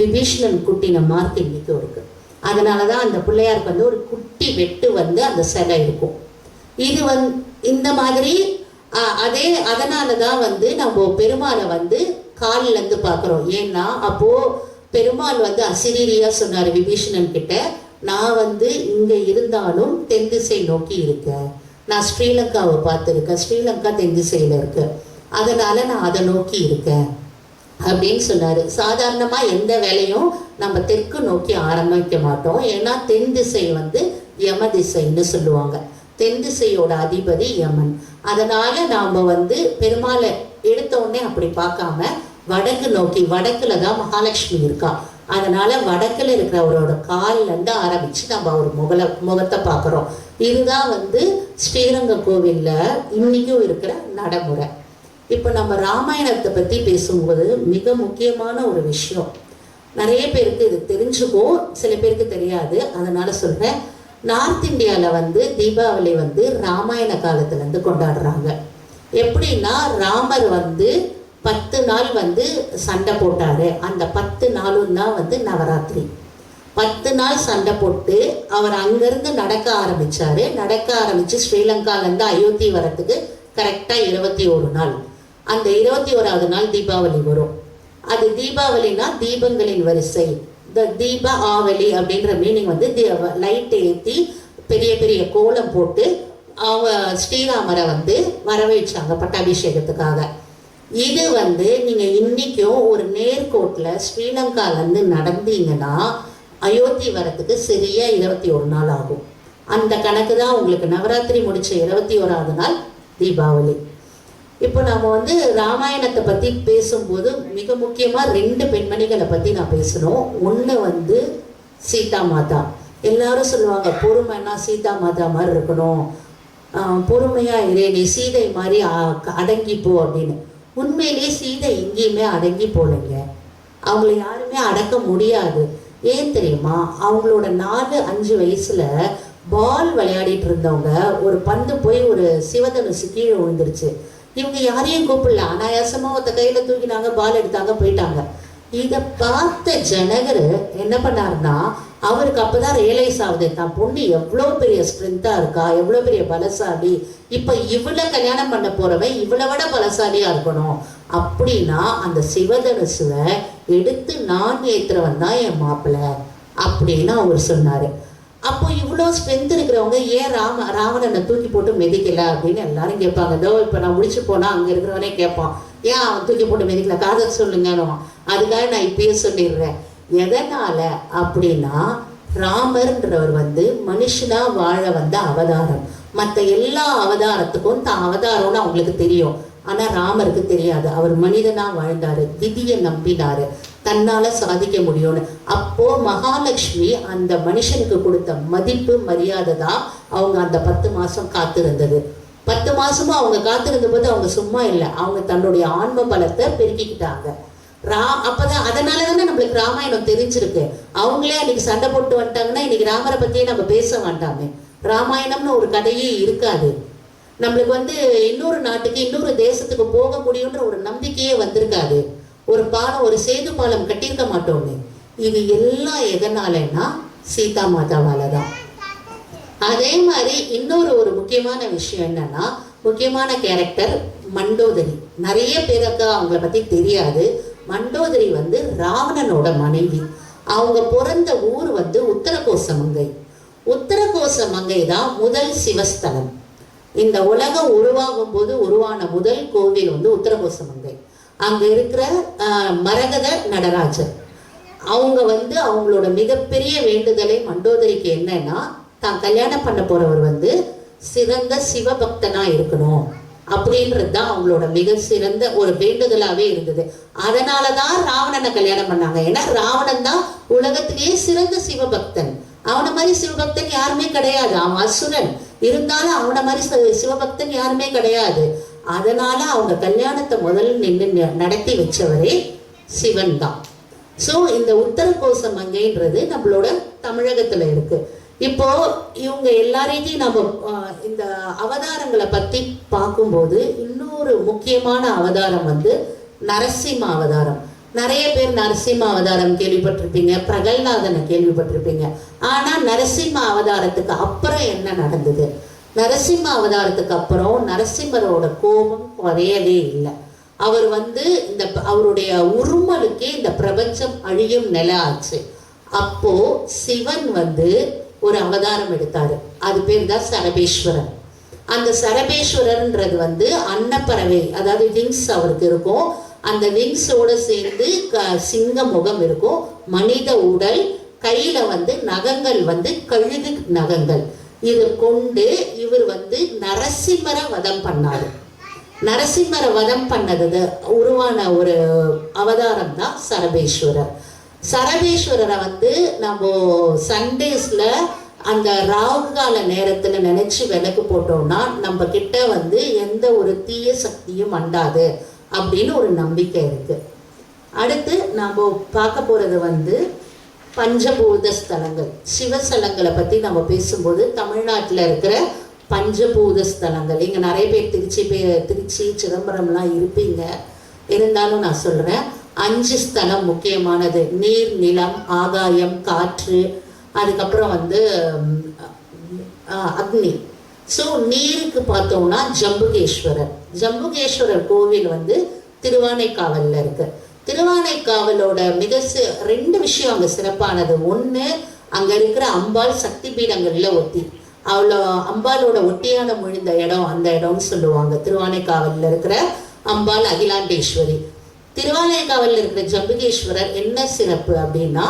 விபீஷ்ணன் குட்டின மார்க் இன்னைக்கும் இருக்குது. அதனால தான் அந்த பிள்ளையாருக்கு வந்து ஒரு குட்டி வெட்டு வந்து அந்த சிலை இருக்கும். இது இந்த மாதிரி அதனால தான் வந்து நம்ம பெருமாளை வந்து காலிலேருந்து பார்க்குறோம். ஏன்னா அப்போது பெருமாள் வந்து அசிரீரியாக சொன்னார் விபீஷணன் கிட்ட, நான் வந்து இங்கே இருந்தாலும் தென் திசை நோக்கி இருக்கேன். நான் ஸ்ரீலங்காவை பார்த்துருக்கேன், ஸ்ரீலங்கா தென் திசையில் இருக்கு, அதனால் நான் அதை நோக்கி இருக்கேன் அப்படின்னு சொன்னார். சாதாரணமாக எந்த வேலையும் நம்ம தெற்கு நோக்கி ஆரம்பிக்க மாட்டோம். ஏன்னா தென் திசை வந்து யம திசைன்னு சொல்லுவாங்க. தென் திசையோட அதிபதி யமன். அதனால் நாம் வந்து பெருமாளை எடுத்தோடனே அப்படி பார்க்காம வடக்கு நோக்கி, வடக்கில் தான் மகாலட்சுமி இருக்கா, அதனால் வடக்கில் இருக்கிறவரோட காலிலேருந்து ஆரம்பித்து நம்ம அவர் முகத்தை பார்க்குறோம். இதுதான் வந்து ஸ்ரீரங்க கோவிலில் இன்றைக்கும் இருக்கிற நடைமுறை. இப்போ நம்ம ராமாயணத்தை பற்றி பேசும்போது மிக முக்கியமான ஒரு விஷயம், நிறைய பேருக்கு இது தெரிஞ்சுக்கும், சில பேருக்கு தெரியாது. அதனால் சொல்கிறேன். நார்த் இந்தியாவில் வந்து தீபாவளி வந்து ராமாயண காலத்துலேருந்து கொண்டாடுறாங்க. எப்படின்னா ராமர் வந்து 10 நாள் வந்து சண்டை போட்டார். அந்த 10 நாளும் தான் வந்து நவராத்திரி. 10 நாள் சண்டை போட்டு அவர் அங்கேருந்து நடக்க ஆரம்பித்து ஸ்ரீலங்காலேருந்து அயோத்தி வரத்துக்கு கரெக்டாக 21 நாள். அந்த 21வது நாள் தீபாவளி வரும். அது தீபாவளினா தீபங்களின் வரிசை, தீப ஆவலி அப்படின்ற மீனிங் வந்து லைட் ஏற்றி பெரிய பெரிய கோலம் போட்டு அவங்க ஸ்ரீராமரை வந்து வரவேற்றாங்க பட்டாபிஷேகத்துக்காக. இது வந்து நீங்கள் இன்றைக்கும் ஒரு நேர்கோட்டில் ஸ்ரீலங்காலேருந்து நடந்தீங்கன்னா அயோத்தி வரத்துக்கு சரியாக 21 நாள் ஆகும். அந்த கணக்கு தான் உங்களுக்கு நவராத்திரி முடித்த 21வது நாள் தீபாவளி. இப்போ நம்ம வந்து ராமாயணத்தை பற்றி பேசும்போது மிக முக்கியமாக 2 பெண்மணிகளை பற்றி நான் பேசணும். ஒன்று வந்து சீதா மாதா. எல்லாரும் சொல்லுவாங்க பொறுமைன்னா சீதா மாதா மாதிரி இருக்கணும், பொறுமையாக இரு, நீ சீதை மாதிரி அடங்கிப்போ அப்படின்னு. உண்மையிலேயே சீதை எங்கேயுமே அடங்கி போகலைங்க. அவங்கள யாருமே அடக்க முடியாது. ஏன் தெரியுமா? அவங்களோட 4-5 வயசுல பால் விளையாடிட்டு இருந்தவங்க ஒரு பந்து போய் ஒரு சிவதனுசு கீழே விழுந்துருச்சு. இவங்க யாரையும் கூப்பிடல, அனாயாசமா ஒருத்த கையில தூக்கினாங்க, பால் எடுத்தாங்க, போயிட்டாங்க. இதை பார்த்த ஜனகர் என்ன பண்ணாருன்னா, அவருக்கு அப்பதான் ரியலைஸ் ஆகுது தான் பொண்ணு எவ்வளோ பெரிய ஸ்ட்ரென்த்தா இருக்கா, எவ்வளோ பெரிய பலசாலி, இப்போ இவ்வளோ கல்யாணம் பண்ண போறவன் இவ்வளோ விட பலசாலியா இருக்கணும் அப்படின்னா அந்த சிவதனுசுவை எடுத்து நான் ஏத்துறவன் தான் என் மாப்பிள்ளை அப்படின்னு அவர் சொன்னாரு. அப்போ இவ்வளோ ஸ்ட்ரென்த் இருக்கிறவங்க ஏன் ராவணனை தூக்கி போட்டு மிதிக்கல அப்படின்னு எல்லாரும் கேட்பாங்க. இதோ இப்போ நான் முடிச்சு போனால் அங்கே இருக்கிறவனே கேட்பான், ஏன் அவன் தூக்கி போட்டு மிதிக்கல, காதல் சொல்லுங்கன்னு. அதுக்காக நான் இப்பயே சொல்லிடுறேன். எதனால் அப்படின்னா ராமர்ன்றவர் வந்து மனுஷனா வாழ வந்த அவதாரம். மற்ற எல்லா அவதாரத்துக்கும் தான் அவதாரம்னு அவங்களுக்கு தெரியும், ஆனால் ராமருக்கு தெரியாது. அவர் மனிதனாக வாழ்ந்தார், விதியை நம்பினார், தன்னால் சாதிக்க முடியும்னு. அப்போது மகாலட்சுமி அந்த மனுஷனுக்கு கொடுத்த மதிப்பு மரியாதை தான் அவங்க அந்த 10 மாதம் காத்திருந்தது. 10 மாதமும் அவங்க காத்திருந்த போது அவங்க சும்மா இல்லை, அவங்க தன்னுடைய ஆன்ம பலத்தை பெருக்கிக்கிட்டாங்க. அப்போதான் அதனால தானே நம்மளுக்கு ராமாயணம் தெரிஞ்சிருக்கு. அவங்களே அன்னைக்கு சண்டை போட்டு வந்துட்டாங்கன்னா இன்னைக்கு ராமரை பற்றியே நம்ம பேச மாட்டாமே, ராமாயணம்னு ஒரு கதையே இருக்காது. நம்மளுக்கு வந்து இன்னொரு நாட்டுக்கு இன்னொரு தேசத்துக்கு போக முடியுன்ற ஒரு நம்பிக்கையே வந்திருக்காது. ஒரு பாலம், ஒரு சேது பாலம் கட்டியிருக்க மாட்டோமே. இது எல்லாம் எதனாலன்னா சீதா மாதாவால தான். அதே மாதிரி இன்னொரு முக்கியமான விஷயம் என்னன்னா, முக்கியமான கேரக்டர் மண்டோதரி. நிறைய பேருக்கு அவங்கள பற்றி தெரியாது. மண்டோதரி வந்து ராவணனோட மனைவி. அவங்க பிறந்த ஊர் வந்து உத்தரகோசமங்கை. உத்தரகோசமங்கை தான் முதல் சிவஸ்தலம். இந்த உலகம் உருவாகும் போது உருவான முதல் கோவில் வந்து உத்தரகோசமங்கை. அங்கே இருக்கிற மரகத நடராஜர். அவங்க வந்து அவங்களோட மிகப்பெரிய வேண்டுதலை மண்டோதரிக்கு என்னன்னா, தான் கல்யாணம் பண்ண போறவர் வந்து சிறந்த சிவபக்தனா இருக்கணும் அப்படின்றது தான் அவங்களோட மிக சிறந்த ஒரு வேண்டுதலாவே இருந்தது. அதனாலதான் ராவணனை கல்யாணம் பண்ணாங்க. ஏன்னா ராவணன் தான் உலகத்திலேயே சிறந்த சிவபக்தன். அவனை மாதிரி சிவபக்தன் யாருமே கிடையாது. அவன் அசுரன் இருந்தாலும் அவனை மாதிரி சிவபக்தன் யாருமே கிடையாது. அதனால அவங்க கல்யாணத்தை முதல்ல நின்று நடத்தி வச்சவரே சிவன் தான். ஸோ இந்த உத்தர கோச மங்கைன்றது நம்மளோட தமிழகத்துல இருக்கு. இப்போ இவங்க எல்லாரையும் நம்ம இந்த அவதாரங்களை பத்தி பார்க்கும்போது இன்னொரு முக்கியமான அவதாரம் வந்து நரசிம்ம அவதாரம். நிறைய பேர் நரசிம்ம அவதாரம் கேள்விப்பட்டிருப்பீங்க, பிரகல்லாதனை கேள்விப்பட்டிருப்பீங்க. ஆனா நரசிம்ம அவதாரத்துக்கு அப்புறம் என்ன நடந்தது? நரசிம்ம அவதாரத்துக்கு அப்புறம் நரசிம்மரோட கோபம் குறையவே இல்லை. அவர் வந்து இந்த அவருடைய உருமலுக்கே இந்த பிரபஞ்சம் அழியும் நிலை ஆச்சு. அப்போ சிவன் வந்து ஒரு அவதாரம் எடுத்தாரு. அது பேர் தான் சரபேஸ்வரன். அந்த சரபேஸ்வரன்றது வந்து அன்னப்பறவை, அதாவது விங்ஸ் அவருக்கு இருக்கும். அந்த விங்ஸோட சேர்ந்து சிங்க முகம் இருக்கும், மனித உடல், கையில வந்து நகங்கள் வந்து கழுகு நகங்கள். இது கொண்டு இவர் வந்து நரசிம்மரை வதம் பண்ணாரு. நரசிம்மரை வதம் பண்ணது உருவான ஒரு அவதாரம் தான் சரபேஸ்வரர். சரபேஸ்வரரை வந்து நம்ம சண்டேஸ்ல அந்த ராகுகால நேரத்துல நினைச்சு விளக்கு போட்டோம்னா நம்ம கிட்ட வந்து எந்த ஒரு தீய சக்தியும் அண்டாது அப்படின்னு ஒரு நம்பிக்கை இருக்கு. அடுத்து நம்ம பார்க்க போறது வந்து பஞ்சபூத ஸ்தலங்கள், சிவஸ்தலங்களை பத்தி நம்ம பேசும்போது தமிழ்நாட்டில் இருக்கிற பஞ்சபூத ஸ்தலங்கள், இங்க நிறைய பேர் திருச்சி சிதம்பரம்லாம் இருப்பீங்க. இருந்தாலும் நான் சொல்றேன், 5 ஸ்தலம் முக்கியமானது. நீர், நிலம், ஆகாயம், காற்று, அதுக்கப்புறம் வந்து அக்னி. ஸோ நீருக்கு பார்த்தோம்னா ஜம்புகேஸ்வரர். ஜம்புகேஸ்வரர் கோவில் வந்து திருவானைக்காவல்ல இருக்கு. திருவானைக்காவலோட 2 விஷயம் அங்கே சிறப்பானது. ஒன்று, அங்கே இருக்கிற அம்பாள் சக்தி பீடங்கள்ல ஒத்தி, அவ்வளோ அம்பாலோட ஒட்டியான முழுந்த இடம் அந்த இடம்னு சொல்லுவாங்க. திருவானைக்காவல்ல இருக்கிற அம்பாள் அகிலாண்டேஸ்வரி. திருவானைக்காவல்ல இருக்கிற ஜம்புகேஸ்வரர் என்ன சிறப்பு அப்படின்னா,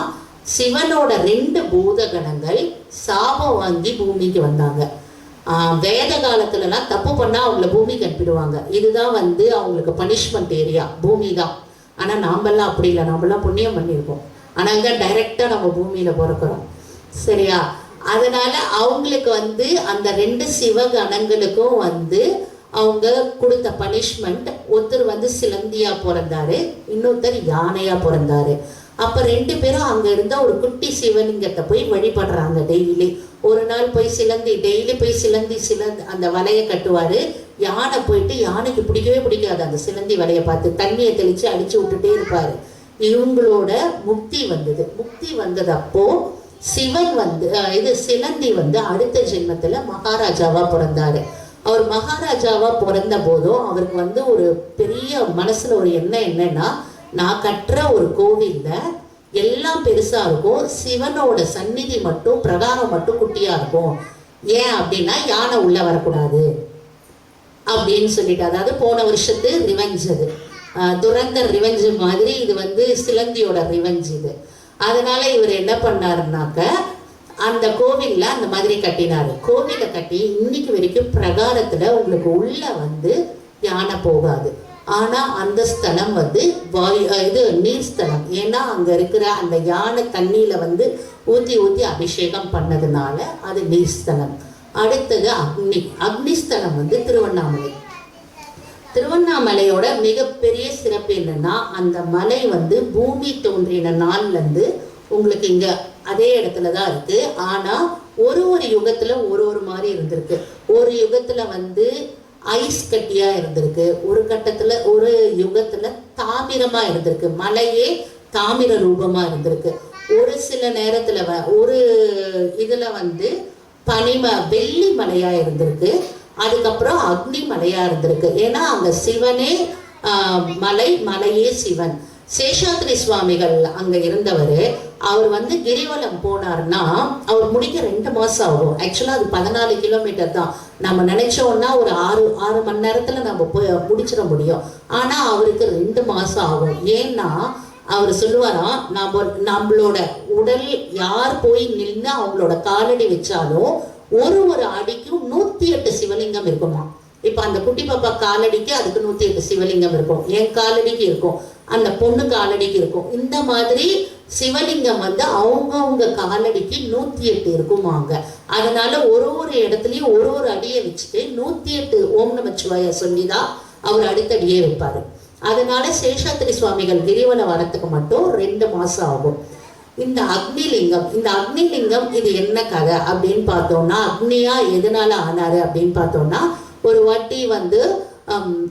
சிவனோட 2 பூதகணங்கள் சாபம் வாங்கி பூமிக்கு வந்தாங்க. வேத காலத்துலலாம் தப்பு பண்ணா அவங்கள பூமிக்கு அனுப்பிடுவாங்க. இதுதான் வந்து அவங்களுக்கு பனிஷ்மெண்ட் ஏரியா, பூமி தான். ஆனா நாமெல்லாம் அப்படி இல்லை, நாமெல்லாம் புண்ணியம் பண்ணியிருக்கோம். ஆனா இங்க டைரக்டா நம்ம பூமியில பிறக்கிறோம், சரியா? அதனால அவங்களுக்கு வந்து அந்த 2 சிவகணங்களுக்கும் வந்து அவங்க கொடுத்த பனிஷ்மெண்ட், ஒருத்தர் வந்து சிலந்தியா பிறந்தாரு, இன்னொருத்தர் யானையா பிறந்தாரு. அப்ப 2 பேரும் அங்க இருந்த ஒரு குட்டி சிவலிங்கத்தை போய் வழிபடுறாங்க. டெய்லி ஒரு நாள் போய் டெய்லி போய் சிலந்தி அந்த வலையை கட்டுவாரு. யானை போயிட்டு, யானைக்கு பிடிக்கவே பிடிக்காது அந்த சிலந்தி வலையை பார்த்து, தண்ணியை தெளிச்சு அடிச்சு விட்டுட்டே இருப்பாரு. இவங்களோட முக்தி வந்தது அப்போ சிவன் வந்து சிலந்தி வந்து அடுத்த ஜென்மத்துல மகாராஜாவா பிறந்தாரு. அவர் மகாராஜாவா பிறந்த போதும் அவருக்கு வந்து ஒரு பெரிய மனசுல ஒரு எண்ணம் என்னன்னா, நான் கட்டுற ஒரு கோவில்ல எல்லாம் பெருசா இருக்கும், சிவனோட சந்நிதி மட்டும் பிரகாரம் மட்டும் குட்டியா இருக்கும். ஏன் அப்படின்னா யானை உள்ள வரக்கூடாது அப்படின்னு சொல்லிட்டு, அதாவது போன வருஷத்து ரிவெஞ்ச், அது துரந்தர் ரிவெஞ்ச் மாதிரி இது வந்து சிலந்தியோட ரிவெஞ்ச் இது. அதனால இவர் என்ன பண்ணாருனாக்க, அந்த கோவில்ல அந்த மாதிரி கட்டினாரு. கோவிலை கட்டி இன்னைக்கு வரைக்கும் பிரகாரத்துல உங்களுக்கு உள்ள வந்து யானை போகாது. ஆனா அந்த ஸ்தலம் வந்து நீர் ஸ்தலம். ஏன்னா அங்க இருக்கிற அந்த யானை தண்ணியில வந்து ஊத்தி அபிஷேகம் பண்ணதுனால அது நீர் ஸ்தலம். அடுத்தது அக்னி ஸ்தலம் வந்து திருவண்ணாமலை. திருவண்ணாமலையோட மிகப்பெரிய சிறப்பு என்னன்னா, அந்த மலை வந்து பூமி தோன்றின நாள்ல இருந்து உங்களுக்கு இங்க அதே இடத்துலதான் இருக்கு. ஆனா ஒரு யுகத்துல ஒரு மாதிரி இருந்திருக்கு. ஒரு யுகத்துல வந்து ஐஸ் கட்டியா இருந்திருக்கு, ஒரு யுகத்துல தாமிரமா இருந்திருக்கு, மலையே தாமிர ரூபமா இருந்திருக்கு. ஒரு சில நேரத்துல ஒரு இதுல வந்து வெள்ளி மலையா இருந்திருக்கு. அதுக்கப்புறம் அக்னி மலையா இருந்திருக்கு. ஏன்னா அங்க சிவனே மலையே சிவன். சேஷாத்ரி சுவாமிகள் அங்க இருந்தவர். அவர் வந்து கிரிவலம் போனார்னா அவர் முடிக்க 2 மாசம் ஆகும். ஆக்சுவலா அது 14 கிலோமீட்டர் தான். நம்ம நினைச்சோம்னா ஒரு 6 மணி நேரத்துல நம்ம போய் முடிச்சிட முடியும். ஆனா அவருக்கு 2 மாசம் ஆகும். ஏன்னா அவர் சொல்லுவாராம், நம்மளோட உடல் யார் போய் நின்று அவங்களோட காலடி வச்சாலும் ஒரு அடிக்கும் 108 சிவலிங்கம் இருக்குமா. இப்ப அந்த குட்டி பாப்பா காலடிக்கு அதுக்கு 108 சிவலிங்கம் இருக்கும், என் காலடிக்கு இருக்கும், அந்த பொண்ணு காலடிக்கு இருக்கும். இந்த மாதிரி சிவலிங்கம் வந்து அவங்கவுங்க காலடிக்கு 108 இருக்குமாங்க. அதனால ஒரு இடத்துலயும் ஒரு அடியை வச்சுட்டு 108 ஓம் நமச்சிவாய சொல்லிதான் அவர் அடுத்தடியே வைப்பாரு. அதனால சேஷாத்திரி சுவாமிகள் கிரிவலம் வரத்துக்கு மட்டும் 2 மாசம் ஆகும். இந்த அக்னிலிங்கம் இது என்ன கதை அப்படின்னு பார்த்தோம்னா, அக்னியா எதனால ஆனாரு அப்படின்னு பார்த்தோம்னா, ஒரு வாட்டி வந்து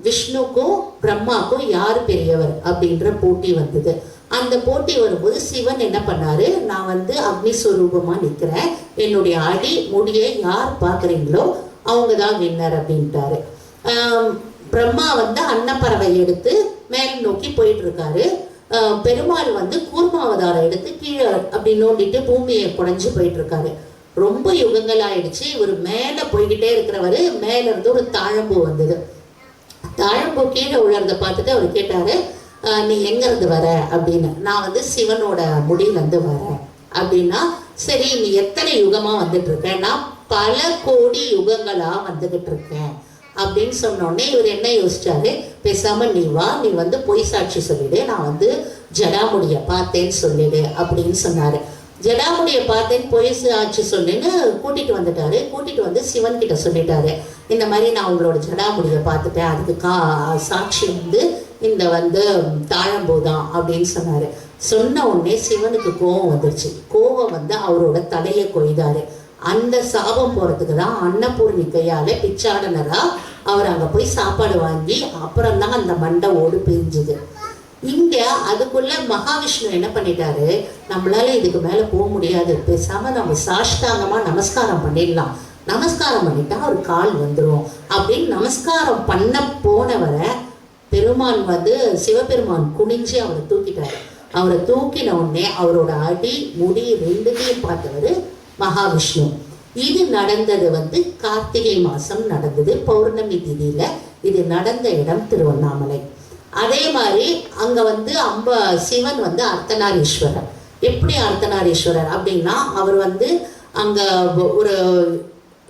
விஷ்ணுக்கும் பிரம்மாக்கும் யார் பெரியவர் அப்படின்ற போட்டி வந்தது. அந்த போட்டி வரும்போது சிவன் என்ன பண்ணாரு, நான் வந்து அக்னி ஸ்வரூபமா நிக்கிறேன், என்னுடைய அடி முடியை யார் பாக்குறீங்களோ அவங்க தான் வின்னர் அப்படின்ட்டாரு. பிரம்மா வந்து அன்னப்பறவை எடுத்து மேல் நோக்கி போயிட்டு இருக்காரு. பெருமாள் வந்து கூர்மாவதாரம் எடுத்து கீழே அப்படி நோண்டிட்டு பூமியை குடைஞ்சு போயிட்டு இருக்காரு. ரொம்ப யுகங்கள் ஆயிடுச்சு. இவர் மேல போய்கிட்டே இருக்கிறவரு மேல இருந்து ஒரு தாழம்பூ வந்தது. தாழம்பூ கீழே உழறத பார்த்துட்டு அவர் கேட்டாரு, நீ எங்க இருந்து வர அப்படின்னு. நான் வந்து சிவனோட முடியில இருந்து வரேன் அப்படின்னா, சரி நீ எத்தனை யுகமா வந்துட்டு இருக்க? நான் பல கோடி யுகங்களா வந்துகிட்டு இருக்கேன் அப்படின்னு சொன்னோடனே இவர் என்ன யோசிச்சாரு, பேசாம நீ வா, நீ வந்து பொய் சாட்சி சொல்லிடு, நான் வந்து ஜடாமுடிய பார்த்தேன்னு சொல்லிடு அப்படின்னு சொன்னாரு. ஜடாமுடிய பார்த்தேன்னு பொய் சாட்சி சொல்லுன்னு கூட்டிட்டு வந்துட்டாரு. கூட்டிட்டு வந்து சிவன் கிட்ட சொல்லிட்டாரு, இந்த மாதிரி நான் உங்களோட ஜடாமுடிய பார்த்துட்டேன், அதுக்கு சாட்சி வந்து இந்த வந்து தாழம்போதான் அப்படின்னு சொன்னாரு. சொன்ன உடனே சிவனுக்கு கோபம் வந்துருச்சு. கோபம் வந்து அவரோட தலையை கொய்தாரு. அந்த சாபம் போறதுக்கு தான் அன்னபூர்ணி கையால பிச்சாடனரா அவர் அங்க போய் சாப்பாடு வாங்கி அப்புறம் தான் அந்த மண்டை ஓடு பிரிஞ்சுது. இங்க அதுக்குள்ள மகாவிஷ்ணு என்ன பண்ணிட்டாரு, நம்மளால இதுக்கு மேல போக முடியாது, பேசாம நம்ம சாஷ்டாங்கமா நமஸ்காரம் பண்ணிடலாம், நமஸ்காரம் பண்ணிட்டா ஒரு கால் வந்துடும் அப்படின்னு நமஸ்காரம் பண்ண போனவரை பெருமான் வந்து சிவபெருமான் குனிஞ்சு அவரை தூக்கிட்டாரு. அவரை தூக்கின உடனே அவரோட அடி முடி 2த்தையும் பார்த்தவர் மகாவிஷ்ணு. இது நடந்தது வந்து கார்த்திகை மாசம் நடந்தது, பௌர்ணமி திதியில. இது நடந்த இடம் திருவண்ணாமலை. அதே மாதிரி அங்க வந்து சிவன் வந்து அர்த்தநாரீஸ்வரர். எப்படி அர்த்தநாரீஸ்வரர் அப்படின்னா, அவர் வந்து அங்க ஒரு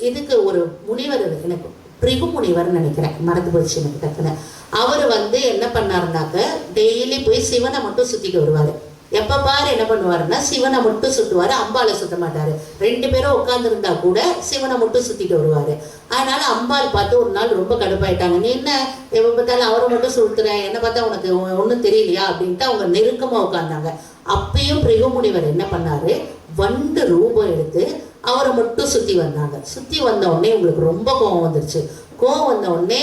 இதுக்கு ஒரு முனிவர், எனக்கு பிரிகு முனிவர்னு நினைக்கிறேன், மறந்து போச்சு எனக்கு டக்குன்னு. அவர் வந்து என்ன பண்ணாருனாக்க, டெய்லி போய் சிவனை மட்டும் சுத்திட்டு வருவாரு. எப்ப பாரு என்ன பண்ணுவாருன்னா, சிவனை மட்டும் சுத்துவாரு, அம்பாலை சுத்த மாட்டாரு. 2 பேரும் உட்கார்ந்துருந்தா கூட சிவனை மட்டும் சுத்திட்டு வருவாரு. அதனால அம்பாள் பார்த்து ஒரு நாள் ரொம்ப கடுப்பாயிட்டாங்க, நீ என்ன எப்ப பார்த்தாலும் அவரை மட்டும் சுத்துற, என்ன பார்த்தா உனக்கு ஒன்றும் தெரியலையா அப்படின்ட்டு அவங்க நெருக்கமா உட்கார்ந்தாங்க. அப்பயும் பிரிகுமுனிவர் என்ன பண்ணாரு, வண்டு ரூபம் எடுத்து அவரை மட்டும் சுத்தி வந்தாங்க. சுத்தி வந்த உடனே உங்களுக்கு ரொம்ப கோபம் வந்துருச்சு. கோவம் வந்த உடனே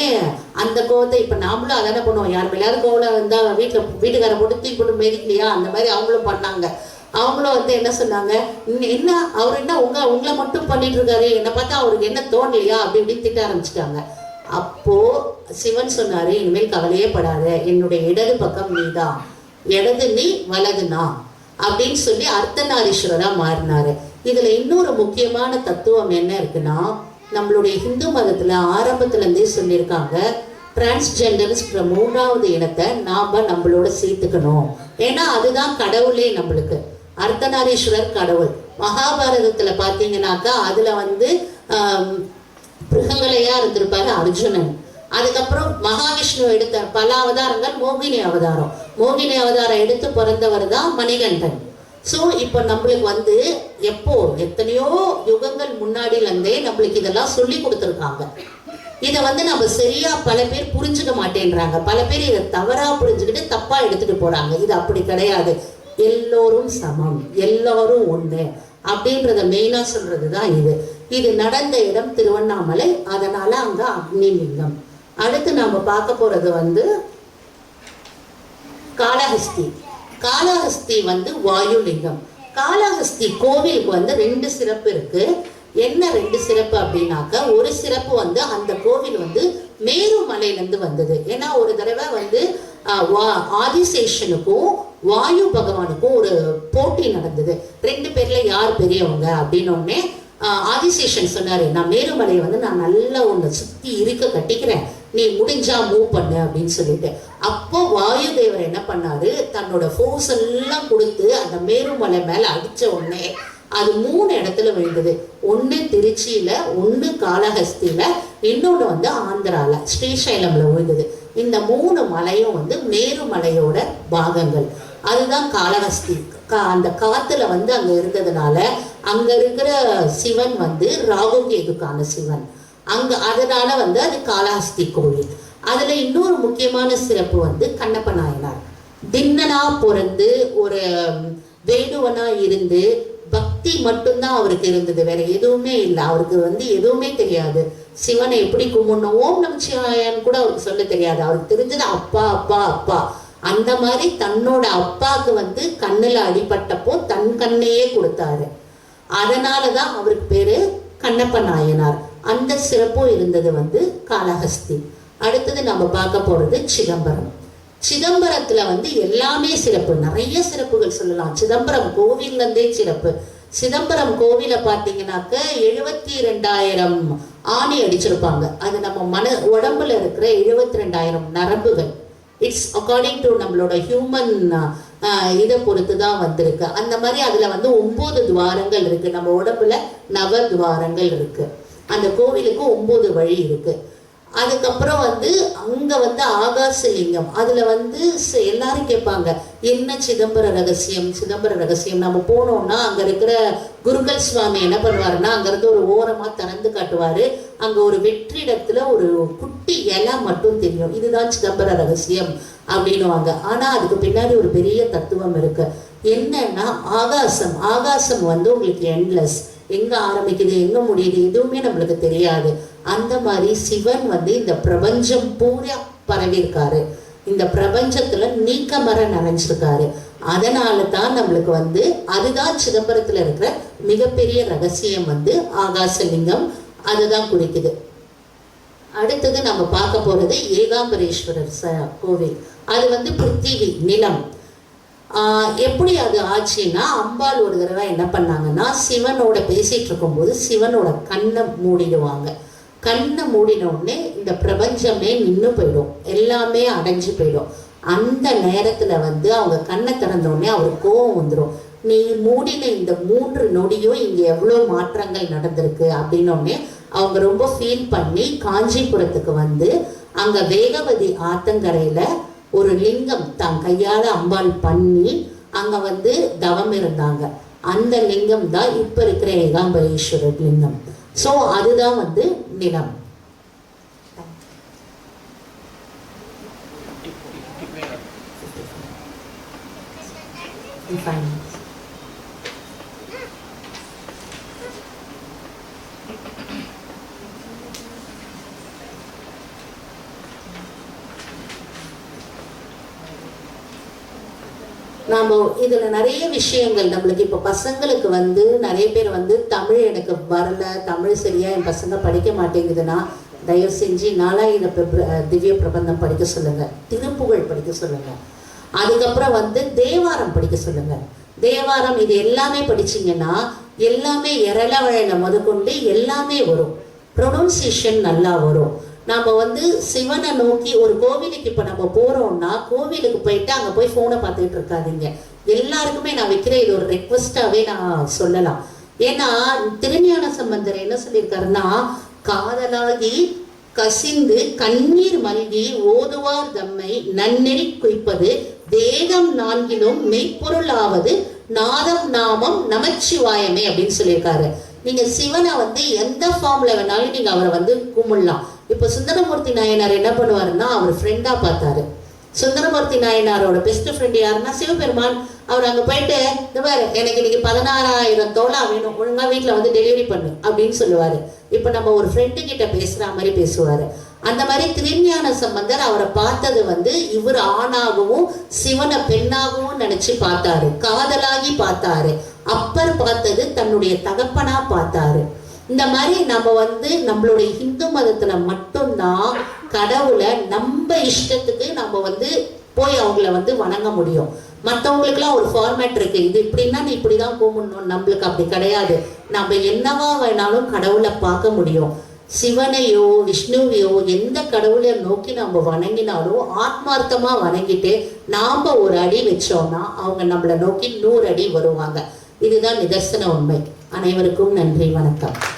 அந்த கோவத்தை இப்ப நாமளும் அதானே பண்ணுவோம், யார் மேலாவது கோவம் வந்தா வீட்டுக்கார போட்டு தூக்கி போட்டு மேதிக்கலையா, அந்த மாதிரி அவங்களும் பண்ணாங்க. அவங்களும் வந்து என்ன சொன்னாங்க, என்ன அவர் என்ன உங்களை மட்டும் பண்ணிட்டு இருக்காரு, என்னை பார்த்தா அவருக்கு என்ன தோணலையா அப்படி இப்படின்னு திட்ட ஆரம்பிச்சுட்டாங்க. அப்போ சிவன் சொன்னாரு, இனிமேல் கவலையே படாத, என்னுடைய இடது பக்கம் நீதான், இடது நீ வலது நான் அப்படின்னு சொல்லி அர்த்தநாரீஸ்வரரா மாறினாரு. இதுல இன்னொரு முக்கியமான தத்துவம் என்ன இருக்குன்னா, நம்மளுடைய ஹிந்து மதத்துல ஆரம்பத்துல இருந்தே சொல்லியிருக்காங்க, டிரான்ஸ்ஜெண்டர்ஸ்ன்ற 3வது இனத்தை நாம நம்மளோட சேர்த்துக்கணும். ஏன்னா அதுதான் கடவுளே நம்மளுக்கு. அர்த்தநாரீஸ்வரர் கடவுள். மகாபாரதத்துல பாத்தீங்கன்னாக்கா அதுல வந்து மிருகங்களையா இருந்திருப்பாரு அர்ஜுனன். அதுக்கப்புறம் மகாவிஷ்ணு எடுத்த பல அவதாரங்கள் மோகினி அவதாரம். மோகினி அவதாரம் எடுத்து பிறந்தவர் தான் மணிகண்டன். ஸோ இப்போ நம்மளுக்கு வந்து எப்போ எத்தனையோ யுகங்கள் முன்னாடில இருந்தே நம்மளுக்கு இதெல்லாம் சொல்லி கொடுத்துருக்காங்க. இதை வந்து நம்ம சரியா பல பேர் புரிஞ்சுக்க மாட்டேன்றாங்க. பல பேர் இதை தவறா புரிஞ்சுக்கிட்டு தப்பா எடுத்துட்டு போறாங்க. இது அப்படி கிடையாது. எல்லோரும் சமம், எல்லாரும் ஒண்ணு அப்படின்றத மெயினா சொல்றதுதான் இது. இது நடந்த இடம் திருவண்ணாமலை. அதனால அங்க அக்னிலிங்கம். அடுத்து நாம பார்க்க போறது வந்து காளஹஸ்தி. காளஹஸ்தி வந்து வாயுலிங்கம். காளஹஸ்தி கோவிலுக்கு வந்து 2 சிறப்பு இருக்கு. என்ன 2 சிறப்பு அப்படின்னாக்க, ஒரு சிறப்பு வந்து அந்த கோவில் வந்து மேருமலையிலிருந்து வந்தது. ஏன்னா ஒரு தடவை வந்து ஆதிசேஷனுக்கும் வாயு பகவானுக்கும் ஒரு போட்டி நடந்தது. 2 பேர்ல யார் பெரியவங்க அப்படின்னோடனே ஆதிசேஷன் சொன்னாரு, நான் மேருமலையை வந்து நான் நல்லா ஒன்று சுத்தி இருக்க கட்டிக்கிறேன், நீ முடிஞ்சா மூவ் பண்ணு அப்படின்னு சொல்லிட்டு. அப்போ வாயு தேவர் என்ன பண்ணாரு, தன்னோட ஃபோர்ஸ் எல்லாம் கொடுத்து அந்த மேருமலை மேல அடிச்ச உடனே அது 3 இடத்துல விழுந்தது. ஒன்று திருச்சியில, ஒன்று காளஹஸ்தியில, இன்னொன்று வந்து ஆந்திரால ஸ்ரீசைலம்ல விழுந்தது. இந்த 3 மலையும் வந்து மேருமலையோட பாகங்கள். அதுதான் காளஹஸ்தி. அந்த காத்துல வந்து அங்க இருந்ததுனால அங்க இருக்கிற சிவன் வந்து ராகு கேதுக்கான சிவன். அதனால வந்து அது காளஹஸ்தி கோவில். அதுல இன்னொரு முக்கியமான சிறப்பு வந்து கண்ணப்ப நாயனார் தின்னனா பிறந்து ஒரு வேடுவனா இருந்து பக்தி மட்டும்தான் அவருக்கு இருந்தது, வேற எதுவுமே இல்லை. அவருக்கு வந்து எதுவுமே தெரியாது. சிவனை எப்படி கும்பிடணும், ஓம் நமச்சிவாயான்னு கூட அவருக்கு சொல்ல தெரியாது. அவருக்கு தெரிஞ்சது அப்பா அப்பா அப்பா. அந்த மாதிரி தன்னோட அப்பாவுக்கு வந்து கண்ணுல அடிபட்டப்போ தன் கண்ணையே கொடுத்தாரு. அதனாலதான் அவருக்கு பேரு கண்ணப்ப நாயனார். அந்த சிறப்பும் இருந்தது வந்து காளஹஸ்தி. அடுத்தது நம்ம பார்க்க போறது சிதம்பரம். சிதம்பரத்துல வந்து எல்லாமே சிறப்பு, நிறைய சிறப்புகள் சொல்லலாம். சிதம்பரம் கோவில்ல இருந்தே சிறப்பு. சிதம்பரம் கோவில பாத்தீங்கன்னாக்க 72,000 ஆணி அடிச்சிருப்பாங்க. அது நம்ம உடம்புல இருக்கிற 72,000 நரம்புகள். இட்ஸ் அக்கார்டிங் டு நம்மளோட ஹியூமன் இதை பொறுத்து தான் வந்திருக்கு. அந்த மாதிரி அதுல வந்து 9 துவாரங்கள் இருக்கு. நம்ம உடம்புல 9 துவாரங்கள் இருக்கு. அந்த கோவிலுக்கு 9 வழி இருக்கு. அதுக்கப்புறம் வந்து அங்க வந்து ஆகாசலிங்கம். அதுல வந்து எல்லாரும் கேட்பாங்க, என்ன சிதம்பர ரகசியம், சிதம்பர ரகசியம். நம்ம போனோம்னா அங்க இருக்கிற குருகல் சுவாமி என்ன பண்ணுவாருன்னா, அங்க இருந்து ஒரு ஓரமா திறந்து காட்டுவாரு. அங்க ஒரு வெற்றிடத்துல ஒரு குட்டி இலை மட்டும் தெரியும். இதுதான் சிதம்பர ரகசியம் அப்படின்னுவாங்க. ஆனா அதுக்கு பின்னாடி ஒரு பெரிய தத்துவம் இருக்கு. என்னன்னா ஆகாசம் வந்து உங்களுக்கு எண்ட்லெஸ். எங்க ஆரம்பிக்குது எங்க முடியுது எதுவுமே நம்மளுக்கு தெரியாது. அந்த மாதிரி சிவன் வந்து இந்த பிரபஞ்சம் பூரா பரவிருக்காரு. இந்த பிரபஞ்சத்துல நீக்கமர நிறைஞ்சிருக்காரு. அதனால தான் நம்மளுக்கு வந்து அதுதான் சிதம்பரத்துல இருக்கிற மிகப்பெரிய ரகசியம் வந்து ஆகாசலிங்கம். அதுதான் குறிக்குது. அடுத்தது நம்ம பார்க்க போறது ஏகாம்பரேஸ்வரர் கோவில். அது வந்து பிருத்திவி, நிலம். எப்படி அது ஆச்சுன்னா, அம்பாள் ஒரு தடவை என்ன பண்ணாங்கன்னா, சிவனோட பேசிட்டு இருக்கும்போது சிவனோட கண்ணை மூடிடுவாங்க. கண்ணை மூடின உடனே இந்த பிரபஞ்சமே நின்று போயிடும், எல்லாமே அடைஞ்சு போயிடும். அந்த நேரத்துல வந்து அவங்க கண்ணை திறந்த உடனே அவருக்கு கோபம் வந்துடும். நீ மூடின இந்த 3 நொடியும் இங்க எவ்வளவு மாற்றங்கள் நடந்திருக்கு அப்படின்னோடனே அவங்க ரொம்ப ஃபீல் பண்ணி காஞ்சிபுரத்துக்கு வந்து அங்க வேகவதி ஆத்தங்கரையில ஒரு லிங்கம் தான் கையால அம்பாள் பண்ணி அங்க வந்து தவம் இருந்தாங்க. அந்த லிங்கம் தான் இப்ப இருக்கிற ஏகாம்பரேஸ்வரர் லிங்கம். சோ அதுதான் வந்து நிலம். நாம இதுல நிறைய விஷயங்கள் நம்மளுக்கு இப்ப பசங்களுக்கு வந்து நிறைய பேர் வந்து தமிழ் எனக்கு வரல, தமிழ் சரியா என் பசங்க படிக்க மாட்டேங்குதுன்னா தயவு செஞ்சு 4,000 திவ்ய பிரபந்தம் படிக்க சொல்லுங்க, திருப்புகழ் படிக்க சொல்லுங்க. அதுக்கப்புறம் வந்து தேவாரம் படிக்க சொல்லுங்க. தேவாரம் இது எல்லாமே படிச்சிங்கன்னா எல்லாமே எரளவழல முதற்கொண்டு எல்லாமே வரும். ப்ரொனவுன்சியேஷன் நல்லா வரும். நம்ம வந்து சிவனை நோக்கி ஒரு கோவிலுக்கு இப்போ நம்ம போறோம்னா கோவிலுக்கு போயிட்டு அங்கே போய் ஃபோனை பார்த்துட்டு இருக்காதீங்க. எல்லாருக்குமே நான் வைக்கிற இது ஒரு ரெக்வஸ்டாவே நான் சொல்லலாம். ஏன்னா திருஞான சம்பந்தர் என்ன சொல்லியிருக்காருன்னா, காதலாகி கசிந்து கண்ணீர் மல்கி ஓதுவார் தம்மை நன்னெறி குய்ப்பது வேதம் 4 மெய்ப்பொருளாவது நாதம் நாமம் நமச்சிவாயமே அப்படின்னு சொல்லியிருக்காரு. நீங்க சிவனை வந்து எந்த ஃபார்ம்ல வேணாலும் நீங்க அவரை வந்து கும்பிடலாம். இப்போ சுந்தரமூர்த்தி நாயனார் என்ன பண்ணுவாருன்னா, அவர் ஃப்ரெண்டா பார்த்தாரு. சுந்தரமூர்த்தி நாயனாரோட பெஸ்ட் ஃப்ரெண்ட் யாருன்னா சிவபெருமான். அவர் அங்க போயிட்டு, இந்த பாரு எனக்கு இன்னைக்கு 16,000 தோலா வேணும், ஒழுங்கா வீட்டுல வந்து டெலிவரி பண்ணு அப்படின்னு சொல்லுவாரு. இப்ப நம்ம ஒரு ஃப்ரெண்டு கிட்ட பேசுற மாதிரி பேசுவாரு. அந்த மாதிரி திருஞான சம்பந்தர் அவரை பார்த்தது வந்து இவர் ஆணாகவும் சிவனை பெண்ணாகவும் நினைச்சு பார்த்தாரு, காதலாகி பார்த்தாரு. அப்பர் பார்த்தது தன்னுடைய தகப்பனா பார்த்தாரு. இந்த மாதிரி நம்ம வந்து நம்மளுடைய இந்து மதத்துல மட்டும்தான் கடவுளை நம்ம இஷ்டத்துக்கு நம்ம வந்து போய் அவங்கள வந்து வணங்க முடியும். மற்றவங்களுக்குலாம் ஒரு ஃபார்மேட் இருக்கு, இது இப்படின்னா நீ இப்படிதான் கும்பிடணும். நம்மளுக்கு அப்படி கிடையாது. நம்ம என்னவா வேணாலும் கடவுளை பார்க்க முடியும். சிவனையோ விஷ்ணுவையோ எந்த கடவுளை நோக்கி நம்ம வணங்கினாலும் ஆத்மார்த்தமாக வணங்கிட்டு நாம் ஒரு அடி வச்சோம்னா அவங்க நம்மளை நோக்கி 100 அடி வருவாங்க. இதுதான் நிதர்சன உண்மை. அனைவருக்கும் நன்றி, வணக்கம்.